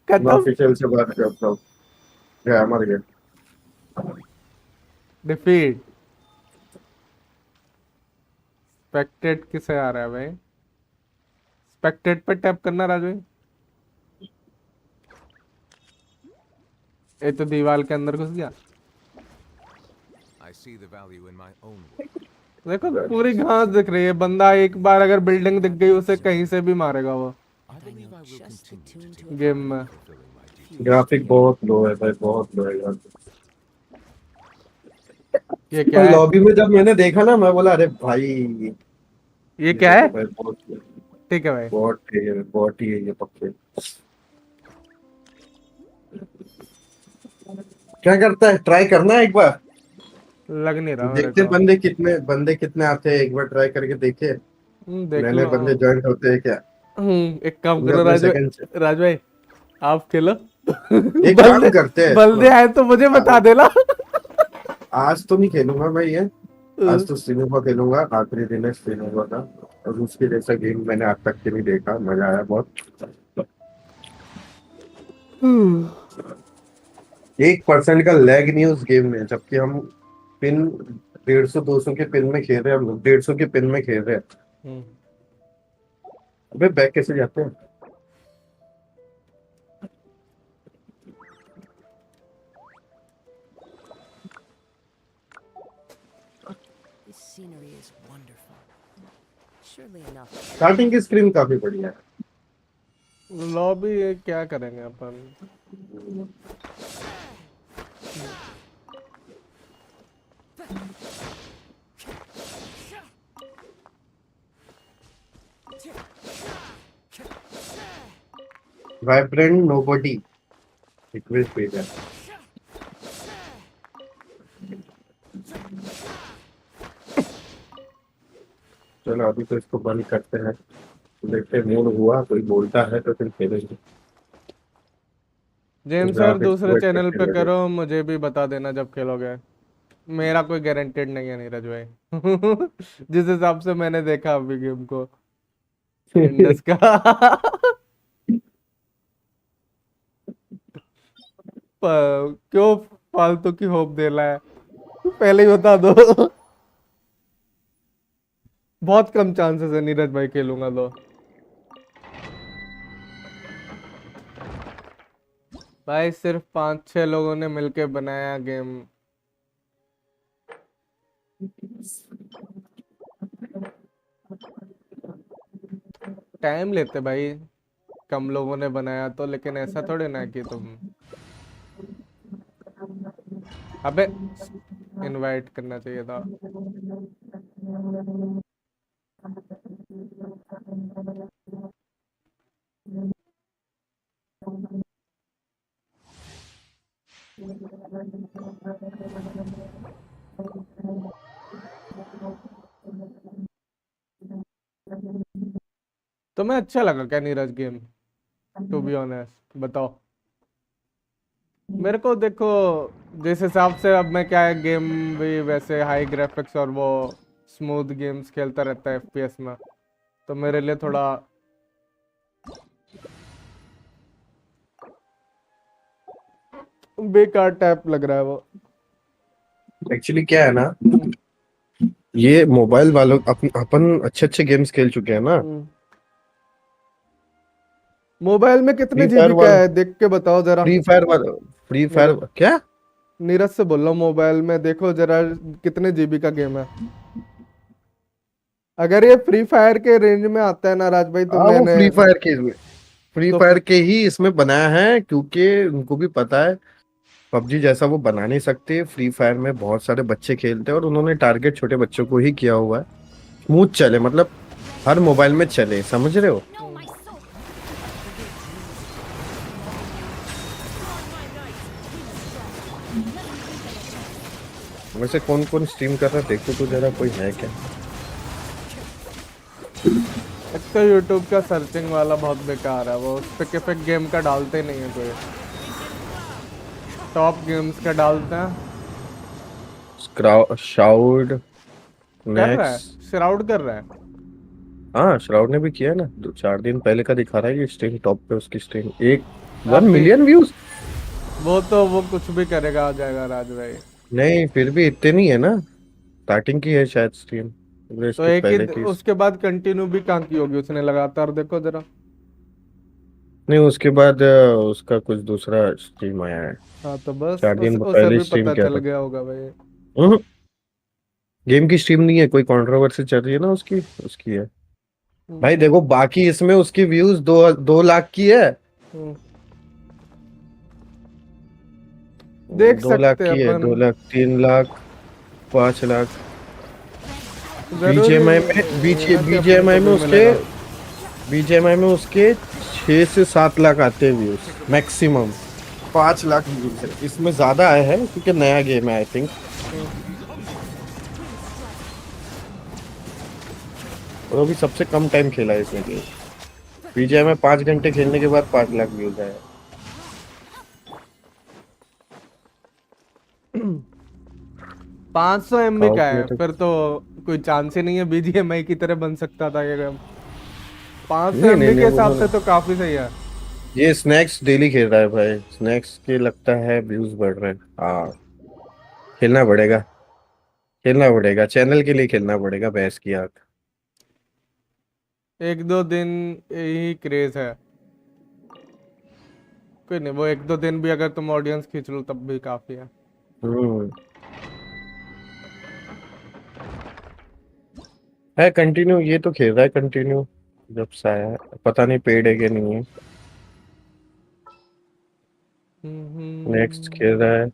खत्म। ऑफिशियल से बात करता हूँ। गया, मर गया। डिफीट। स्पेक्टेट किसे आ रहा है भाई? स्पेक्टेट पे टैप करना राजू। ये तो दीवार के अंदर घुस गया। देखो पूरी घास दिख रही है, बंदा एक बार अगर बिल्डिंग दिख गई उसे कहीं से भी मारेगा वो गेम में। ग्राफिक बहुत लो है भाई, बहुत लो है graphic। ये क्या है? लॉबी में जब मैंने देखा ना, मैं बोला अरे भाई ये ये क्या देखो है? भाई, बहुत ठीक है भाई। बहुत है ये, बहुत ही है ये पक्के। क्या करता है, ट्राई करना है एक बार? लग नहीं रहा मेरे देखते को। बंदे कितने आते हैं, एक बार ट्राई करके देखे। देख नए नए लो। बंदे ज्वाइन होते हैं क्या? एक काम पूरे करो अपने राजू, सेकंड से राजू भाई आप खेलो। एक काम बल्दे करते हैं, बल्दे आए तो मुझे बता देना। आज तो नहीं खेलूंगा मैं ये। आज तो सिनेमा खेलूंगा, आखिरी दिन है सिनेमा का। और उसके जैसा गेम मैंने आज तक के नहीं देखा, मजा आया बहुत। 1% का लैग नहीं उस गेम में, जबकि हम पिन 150-200 के पिन में खेल रहे हैं, हम लोग 150 के पिन में खेल रहे हैं। अबे बैक कैसे जाते हैं? This scenery is wonderful. Surely enough. Starting की स्क्रीन काफी बढ़िया है। लॉबी क्या करेंगे अपन? वाइब्रेंट नोबडी रिक्वेस्ट भेजा। चलो अभी तो इसको बंद करते हैं, देखते हैं मूड हुआ कोई बोलता है तो फिर खेलेंगे। जेम्स सर ग्राफिक्स दूसरे वेट चैनल करने पे लगे। करो, मुझे भी बता देना जब खेलोगे। मेरा कोई गारंटेड नहीं है नीरज भाई। जिस हिसाब से मैंने देखा अभी गेम को, इंडस का। क्यों फालतू की होप देना है, पहले ही बता दो। बहुत कम चांसेस है नीरज भाई खेलूंगा तो। भाई सिर्फ 5-6 लोगों ने मिलके बनाया गेम। टाइम लेते भाई, कम लोगों ने बनाया तो, लेकिन ऐसा थोड़ी ना कि तुम। अबे इनवाइट करना चाहिए था। तुम्हें अच्छा लगा क्या Neeraj game? To be honest बताओ। मेरे को देखो, जिस हिसाब से अब मैं क्या है, गेम भी वैसे हाई ग्राफिक्स और वो स्मूथ गेम्स खेलता रहता है एफपीएस में, तो मेरे लिए थोड़ा बेकार टाइप लग रहा है वो। एक्चुअली क्या है ना, ये मोबाइल वालों अपन अच्छे अच्छे गेम्स खेल चुके हैं ना। मोबाइल में कितने फ्री फायर जीबी का वाला, है देख के बताओ जरा। फ्री फायर वाला, फ्री फायर नीरज, क्या? नीरज से बोल रहा हूँ, मोबाइल में देखो जरा कितने जीबी का गेम है। अगर ये फ्री फायर के रेंज में आता है ना राज भाई, तो हाँ वो मैंने फ्री तो फायर के ही इसमें बनाया है, क्योंकि उनको भी पता है पबजी जैसा वो बना नहीं सकते। फ्री फायर में बहुत सारे बच्चे खेलते हैं और उन्होंने टारगेट छोटे बच्चों को ही किया हुआ है। स्मूथ चले, मतलब हर मोबाइल में चले, समझ रहे हो? वैसे कौन कौन स्ट्रीम कर रहा है देखो तो जरा, कोई है क्या? एक तो यूट्यूब का सर्चिंग वाला बहुत बेकार है, वो स्पेसिफिक गेम का डालते नहीं है कोई, टॉप गेम्स का डालते हैं। शाउड कर रहा है, नेक्स्ट। श्राउड कर रहा है। हाँ श्राउड ने भी किया है ना, 2-4 दिन पहले का दिखा रहा है ये स्ट्रीम, टॉप पे उसकी स्ट्रीम, एक वन अभी मिलियन व्यूज। वो तो वो कुछ भी करेगा, आ जाएगा राज भाई। नहीं फिर भी इतने नहीं है ना, स्टार्टिंग की है शायद स्ट्रीम, तो इसके एक ही पहले की। उसके बाद कंटिन्यू भी कहाँ की होगी उसने, लगातार देखो जरा। नहीं उसके बाद उसका कुछ दूसरा स्ट्रीम आया है, हाँ तो बस 4 दिन उसे पहले भी स्ट्रीम पता किया चल था। गया होगा भाई। गेम की स्ट्रीम नहीं है, कोई कंट्रोवर्सी चल रही है ना उसकी, उसकी है। भाई हम्म, देखो बाकी इसमें उसकी व्यूज 2 लाख की है, हम्म। देख 2 लाख सकते हैं की है, अपन। 2 लाख, 3 लाख, 5 लाख। जरूरी बीजेएमआई नहीं में है ना कि अपन को भी उसके मिलेगा। बीजेएमआई में उसके 6 से 7 लाख आते हैं व्यूज मैक्सिमम। 5 लाख व्यूज है इसमें, ज्यादा आए हैं क्योंकि नया गेम है आई थिंक। और अभी सबसे कम टाइम खेला है इसने गेम, बीजेएमआई 5 घंटे खेलने के बाद 5 लाख व्यूज आए। 500 MB साउथ का में है, तो फिर तो कोई चांस ही नहीं है बीजीएमआई की तरह बन सकता था ये गेम। 500 नहीं नहीं एमबी नहीं के हिसाब से उन्होंने, तो काफी सही है। ये स्नैक्स डेली खेल रहा है भाई, स्नैक्स के लगता है व्यूज बढ़ रहे हैं। हाँ खेलना पड़ेगा, खेलना पड़ेगा, चैनल के लिए खेलना पड़ेगा भैंस की आंख। 1-2 दिन यही क्रेज है, कोई नहीं, वो 1-2 दिन भी अगर तुम ऑडियंस खींच लो तब भी काफी है। हम्म है कंटिन्यू, ये तो खेल रहा है कंटिन्यू जब से आया है, पता नहीं पेड है कि नहीं है। नेक्स्ट खेल रहा है,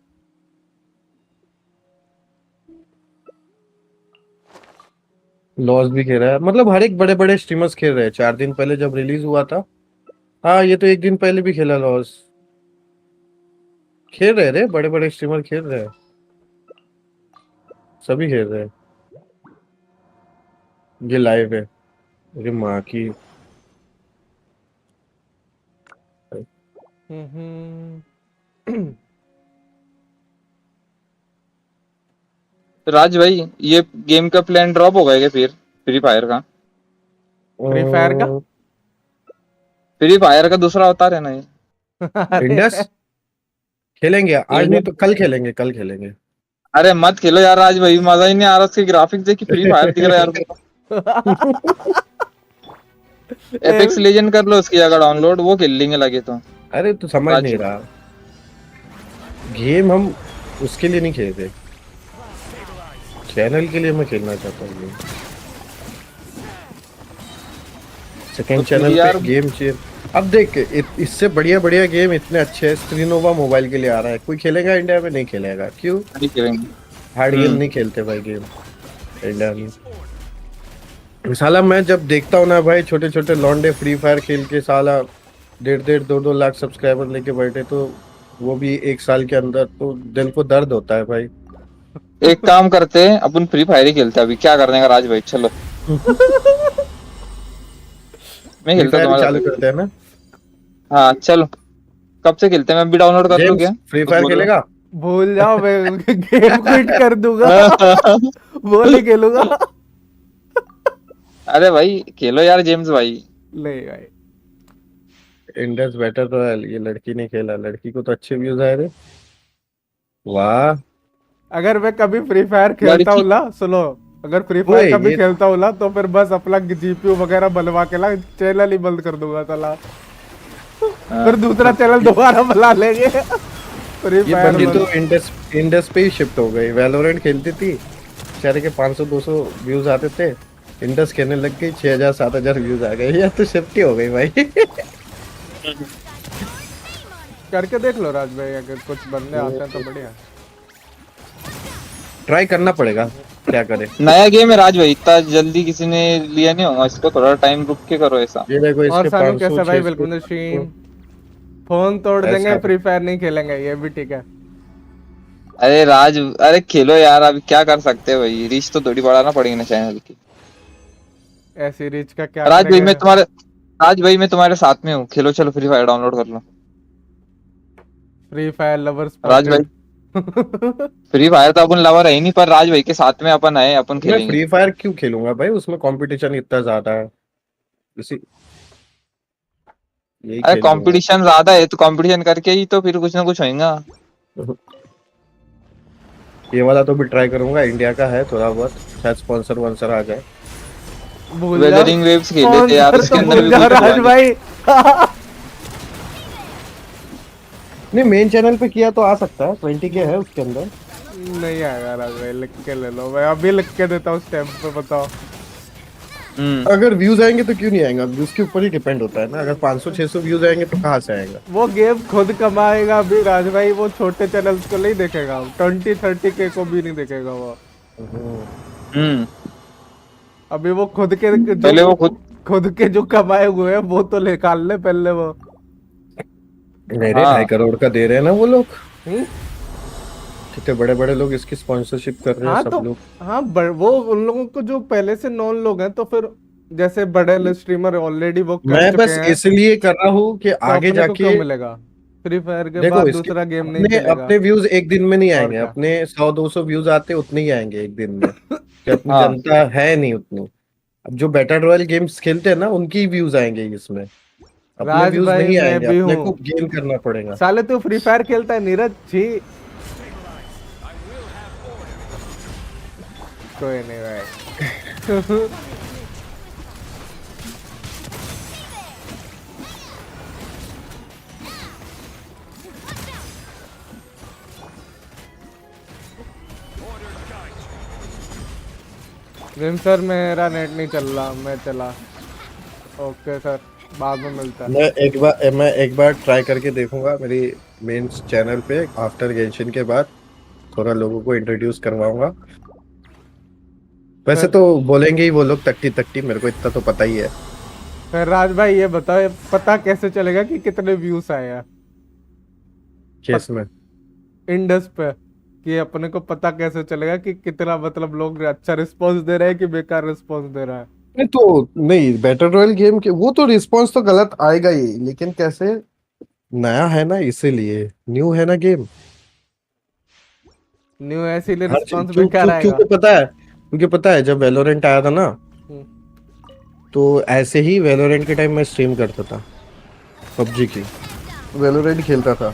लॉस भी खेल रहा है, मतलब हर एक बड़े बड़े स्ट्रीमर्स खेल रहे हैं। 4 दिन पहले जब रिलीज हुआ था, हाँ ये तो एक दिन पहले भी खेला लॉस, खेल रहे रे, बड़े बड़े स्ट्रीमर खेल रहे हैं, सभी खेल रहे हैं। ये लाइव है। अरे माँ की। राज भाई, ये गेम का प्लान ड्रॉप हो गया क्या फिर, फ्री फायर का? फ्री फायर का फ्री फायर का दूसरा अवतार है ना ये? इंडस खेलेंगे आज, नहीं इंडियन। तो कल खेलेंगे, कल खेलेंगे। अरे मत खेलो यार राज भाई, मजा ही नहीं आ रहा उसके ग्राफिक्स देखी, फ्री फायर दिख रहा है यार मेरे को। एपेक्स लेजेंड कर लो उसकी जगह डाउनलोड, वो खेल लेंगे लगे तो। अरे तू समझ नहीं राज। रहा, गेम हम उसके लिए नहीं खेलते, चैनल के लिए मैं खेलना चाहता हूँ गेम। सेकंड चैनल यार पे गेम चाहिए। अब देख इससे बढ़िया बढ़िया गेम इतने अच्छे हैं, स्क्रीनोवा मोबाइल के लिए आ रहा है, कोई खेलेगा इंडिया में? नहीं खेलेगा, क्यों? नहीं खेलेंगे। हार्ड गेम नहीं खेलते भाई गेम इंडिया में। साला मैं जब देखता हूँ ना भाई, छोटे छोटे लौंडे फ्री फायर खेल के साला 1.5 2 लाख सब्सक्राइबर लेके बैठे, तो वो भी 1 साल के अंदर, तो दिल को दर्द होता है भाई। एक काम करते हैं, अपन फ्री फायर ही खेलते हैं अभी, क्या करने का राज भाई, चलो। मैं फ्री खेलता फायर तुम्हारे चालू साथ। करते हैं ना? हाँ चलो, कब से खेलते हैं? मैं भी डाउनलोड कर लूँ क्या? फ्री फायर खेलेगा? भूल जाओ, मैं गेम क्विट कर दूंगा। वो नहीं खेलूंगा। अरे भाई खेलो यार जेम्स भाई। नहीं भाई, इंडस बैटर रॉयल, ये लड़की ने खेला, लड़की को तो अच्छे व्यूज आए थे। वाह। अगर मैं कभी फ्री फायर खेलता हूँ ना, सुनो, अगर फ्री फायर कभी खेलता हूँ ना, तो फिर बस अपना जीपीयू वगैरह बनवा के ना चैनल ही बंद कर दूंगा साला। फिर दूसरा चैनल दोबारा बना लेंगे। फ्री ये फायर बंदी तो इंडस पे ही शिफ्ट हो गई, वैलोरेंट खेलती थी, बेचारे के 500-200 व्यूज आते थे, इंडस खेलने लग गई, 6000-7000 व्यूज आ गए, या तो शिफ्ट ही हो गई भाई। करके देख लो राज भाई, अगर कुछ बनने आते हैं तो बढ़िया। ट्राई करना पड़ेगा, क्या करे। नया गेम है राज भाई, इतना जल्दी किसी ने लिया नहीं होगा इसको, थोड़ा टाइम रुक के करो ऐसा। ये देखो और इसके सानू 500 कैसा भाई, 600 बिल्कुल स्ट्रीम फोन तोड़ देंगे, फ्री फायर नहीं खेलेंगे, ये भी ठीक है। अरे राज, अरे खेलो यार, अभी क्या कर सकते हैं भाई, रीच तो थोड़ी बढ़ाना पड़ेगी ना चैनल की। ऐसी रीच का क्या राज भाई करेंगे? राज भाई मैं तुम्हारे साथ में हूँ, खेलो चलो, फ्री फायर डाउनलोड कर लो। फ्री फायर लवर्स राज भाई, फ्री फायर तो अपन लवर है ही नहीं, पर राज भाई के साथ में अपन आए, अपन मैं खेलेंगे। फ्री फायर क्यों खेलूंगा भाई, उसमें कंपटीशन इतना ज्यादा है, इसी यही अरे खेल लूंगा। कंपटीशन ज्यादा है तो कंपटीशन करके ही तो फिर कुछ ना कुछ होएगा। ये वाला तो भी ट्राई करूंगा, इंडिया का है थोड़ा बहुत, शायद स्पॉन्सर वॉन्सर आ जाए। वेदरिंग वेव्स खेले थे यार, उसके अंदर भी कुछ राज भाई। नहीं मेन चैनल पे किया तो आ सकता है, 20 के है उसके अंदर। नहीं आएगा राज भाई, लिख के ले लो, मैं अभी लिख के देता हूँ स्टैम्प पे, बताओ। अगर व्यूज आएंगे तो क्यों नहीं आएगा, व्यूज के ऊपर ही डिपेंड होता है ना, अगर 500-600 व्यूज आएंगे तो कहाँ से आएगा। वो गेम खुद कमाएगा अभी राज भाई, वो छोटे चैनल्स को नहीं देखेगा, 20-30 के को भी नहीं देखेगा वो। अभी वो खुद के पहले वो खुद के जो कमाए हुए हैं वो तो निकाल ले पहले वो। नहीं रे, 2.5 करोड़ का दे रहे हैं ना वो लोग, कितने बड़े बड़े लोग इसकी स्पॉन्सरशिप कर रहे हैं, सब लोग। हाँ वो उन लोगों को जो पहले से नॉन लोग हैं, तो फिर जैसे बड़े स्ट्रीमर ऑलरेडी वो कर मैं चुके बस हैं, इसलिए कर रहा हूँ कि तो आगे अपने को जाके क्यों मिलेगा? फ्री फायर के देखो बाद इसके दूसरा गेम नहीं चलेगा। अपने व्यूज एक दिन में नहीं और आएंगे, क्या? अपने 100-200 व्यूज आते उतने ही आएंगे एक दिन में, कि अपनी हाँ। जनता है नहीं उतनी। अब जो बैटल रॉयल गेम्स खेलते हैं ना, उनकी व्यूज आएंगे इसमें, अपने राज व्यूज भाई नहीं मैं आएंगे, भी अपने हूँ। को गेन करना पड़ेगा। साले तू फ्री फायर खेलता है नीरज जी? कोई नहीं भाई। सर मेरा नेट नहीं चल रहा, मैं चला। ओके सर, बाद में मिलता है। मैं एक बार ट्राई करके देखूंगा मेरी मेन चैनल पे, आफ्टर गेंशिन के बाद थोड़ा लोगों को इंट्रोड्यूस करवाऊंगा। वैसे तो बोलेंगे ही वो लोग तकटी तकटी, मेरे को इतना तो पता ही है। फिर राज भाई ये बताओ, पता कैसे चलेगा कि कितने व्यूज आए हैं केस में इंडस पे? कि अपने को पता कैसे चलेगा कि कितना मतलब लोग अच्छा रिस्पॉन्स दे रहे हैं कि बेकार रिस्पॉन्स दे रहा है? नहीं तो नहीं, बैटल रॉयल गेम के वो तो रिस्पॉन्स तो गलत आएगा ही, लेकिन कैसे, नया है ना इसीलिए, न्यू है ना गेम। न्यू है इसीलिए हर रिस्पॉन्स क्यों बेकार क्यों आएगा। क्योंकि पता है, जब वेलोरेंट आया था ना, हम्म। तो ऐसे ही वेलोरेंट के टाइम मैं स्ट्रीम करता था पबजी की, वेलोरेंट खेलता था।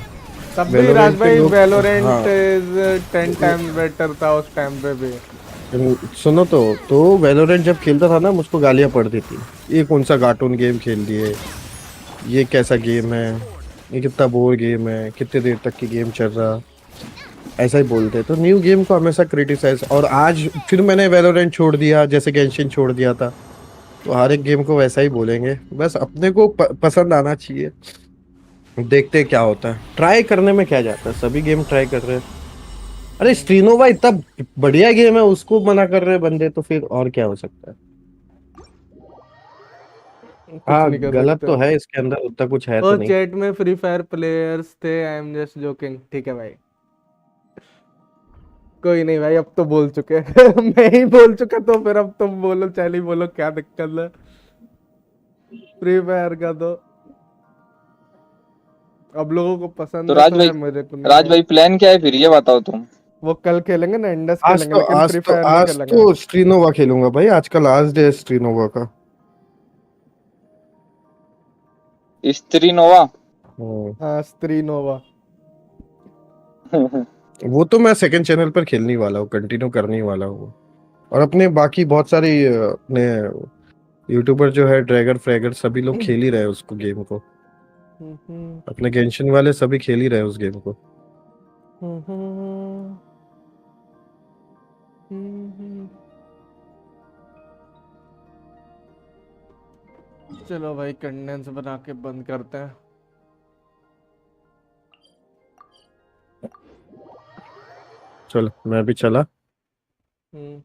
तब भी राज वेलोरेंट पे भाई लोग, वैलोरेंट हाँ, इज 10 टाइम्स बेटर था उस टाइम पे भी। सुनो तो वेलोरेंट जब खेलता था ना, मुझको गालियां पड़ती थी, ये कौन सा कार्टून गेम खेल दिए, ये कैसा गेम है, ये कितना बोर गेम है, कितने देर तक की गेम चल रहा, ऐसा ही बोलते। तो न्यू गेम को हमेशा क्रिटिसाइज, और आज फिर मैंने वेलोरेंट छोड़ दिया, जैसे गेंशिन छोड़ दिया था, तो हर एक गेम को वैसा ही बोलेंगे। बस अपने को पसंद आना चाहिए, देखते हैं क्या होता है, ट्राई करने में क्या जाता है, सभी गेम ट्राई कर रहे हैं। अरे स्ट्रीनोवा इतना बढ़िया गेम है, उसको मना कर रहे हैं बंदे, तो फिर और क्या हो सकता है। कुछ हाँ, नहीं कर गलत सकते। तो है इसके अंदर, उतना कुछ है तो ओ नहीं। चैट में फ्री फायर प्लेयर्स थे, आई एम जस्ट जोकिंग। ठीक है भाई, कोई नहीं भाई, अब तो बोल चुके मैं ही बोल चुका, तो फिर अब तुम बोलो, चल ही बोलो, क्या दिक्कत है फ्री फायर का तो। अब लोगों को तो पसंद है तो है, मेरे को नहीं राज है। भाई प्लान क्या है फिर ये बताओ तुम। वो कल खेलेंगे ना, इंडस आज खेलेंगे, तो लेकिन आज फ्री तो फायर नहीं आज खेलेंगे। तो स्ट्रीनोवा खेलूंगा भाई, आज का लास्ट डे है स्ट्रीनोवा का। स्त्री नोवा। हम्म। हाँ, स्त्री नोवा। वो तो मैं सेकंड चैनल पर खेलने वाला हूँ, कंटिन्यू करने वाला हूँ। और अपने बाकी बहुत सारे अपने यूट्यूबर जो है, ड्रैगर फ्रैगर, सभी लोग खेल ही रहे हैं उसको, गेम को। अपने गेंशिन वाले सभी खेल ही रहे हैं उस गेम को। चलो भाई, कंडेंस बना के बंद करते हैं। चलो मैं भी चला। हम्म।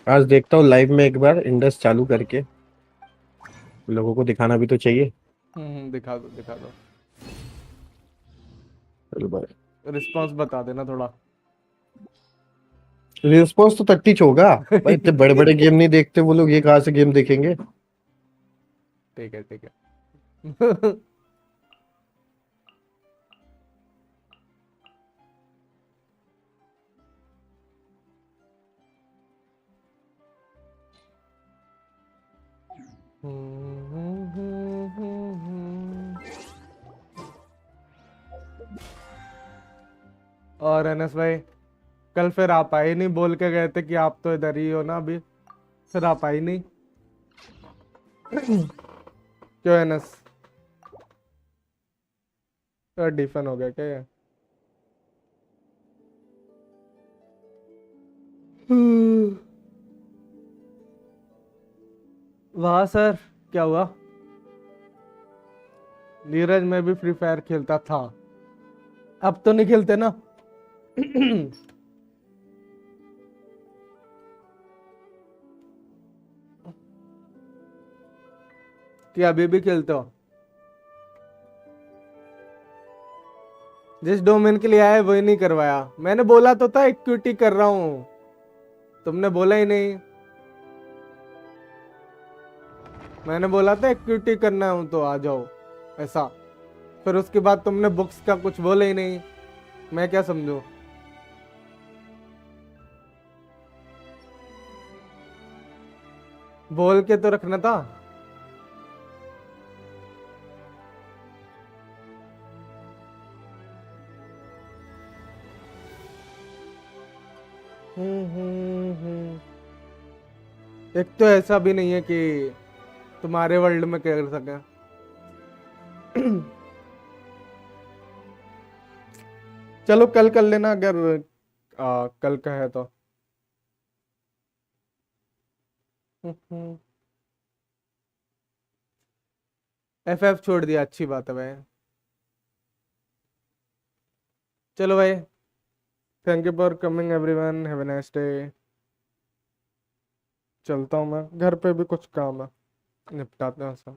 आज देखता हूँ लाइव में एक बार इंडस चालू करके, लोगों को दिखाना भी तो चाहिए। दिखा दो दिखा दो। चलो भाई, रिस्पांस बता देना थोड़ा। रिस्पॉन्स तो तट्टीच होगा भाई, इतने बड़े बड़े गेम नहीं देखते वो लोग, ये कहाँ से गेम देखेंगे। ठीक है ठीक है। और एनएस भाई, कल फिर आप आए नहीं, बोल के गए थे कि आप तो इधर ही हो ना अभी, फिर आप आई नहीं। क्यों एनएस, डिफन हो गया क्या ये? वाह सर, क्या हुआ? नीरज, मैं भी फ्री फायर खेलता था, अब तो नहीं खेलते ना। कि अभी भी खेलते हो? जिस डोमेन के लिए आए वही नहीं करवाया। मैंने बोला तो था इक्विटी कर रहा हूं, तुमने बोला ही नहीं। मैंने बोला था इक्विटी करना हूं तो आ जाओ, ऐसा। फिर उसके बाद तुमने बुक्स का कुछ बोला ही नहीं, मैं क्या समझू? बोल के तो रखना था। एक तो ऐसा भी नहीं है कि तुम्हारे वर्ल्ड में कर सके। चलो कल कर लेना, अगर कल का है तो। एफएफ छोड़ दिया, अच्छी बात है भाई। चलो भाई, thank you for coming everyone, have a nice day. चलता हूँ मैं, घर पे भी कुछ काम है, निपटाते हैं सब।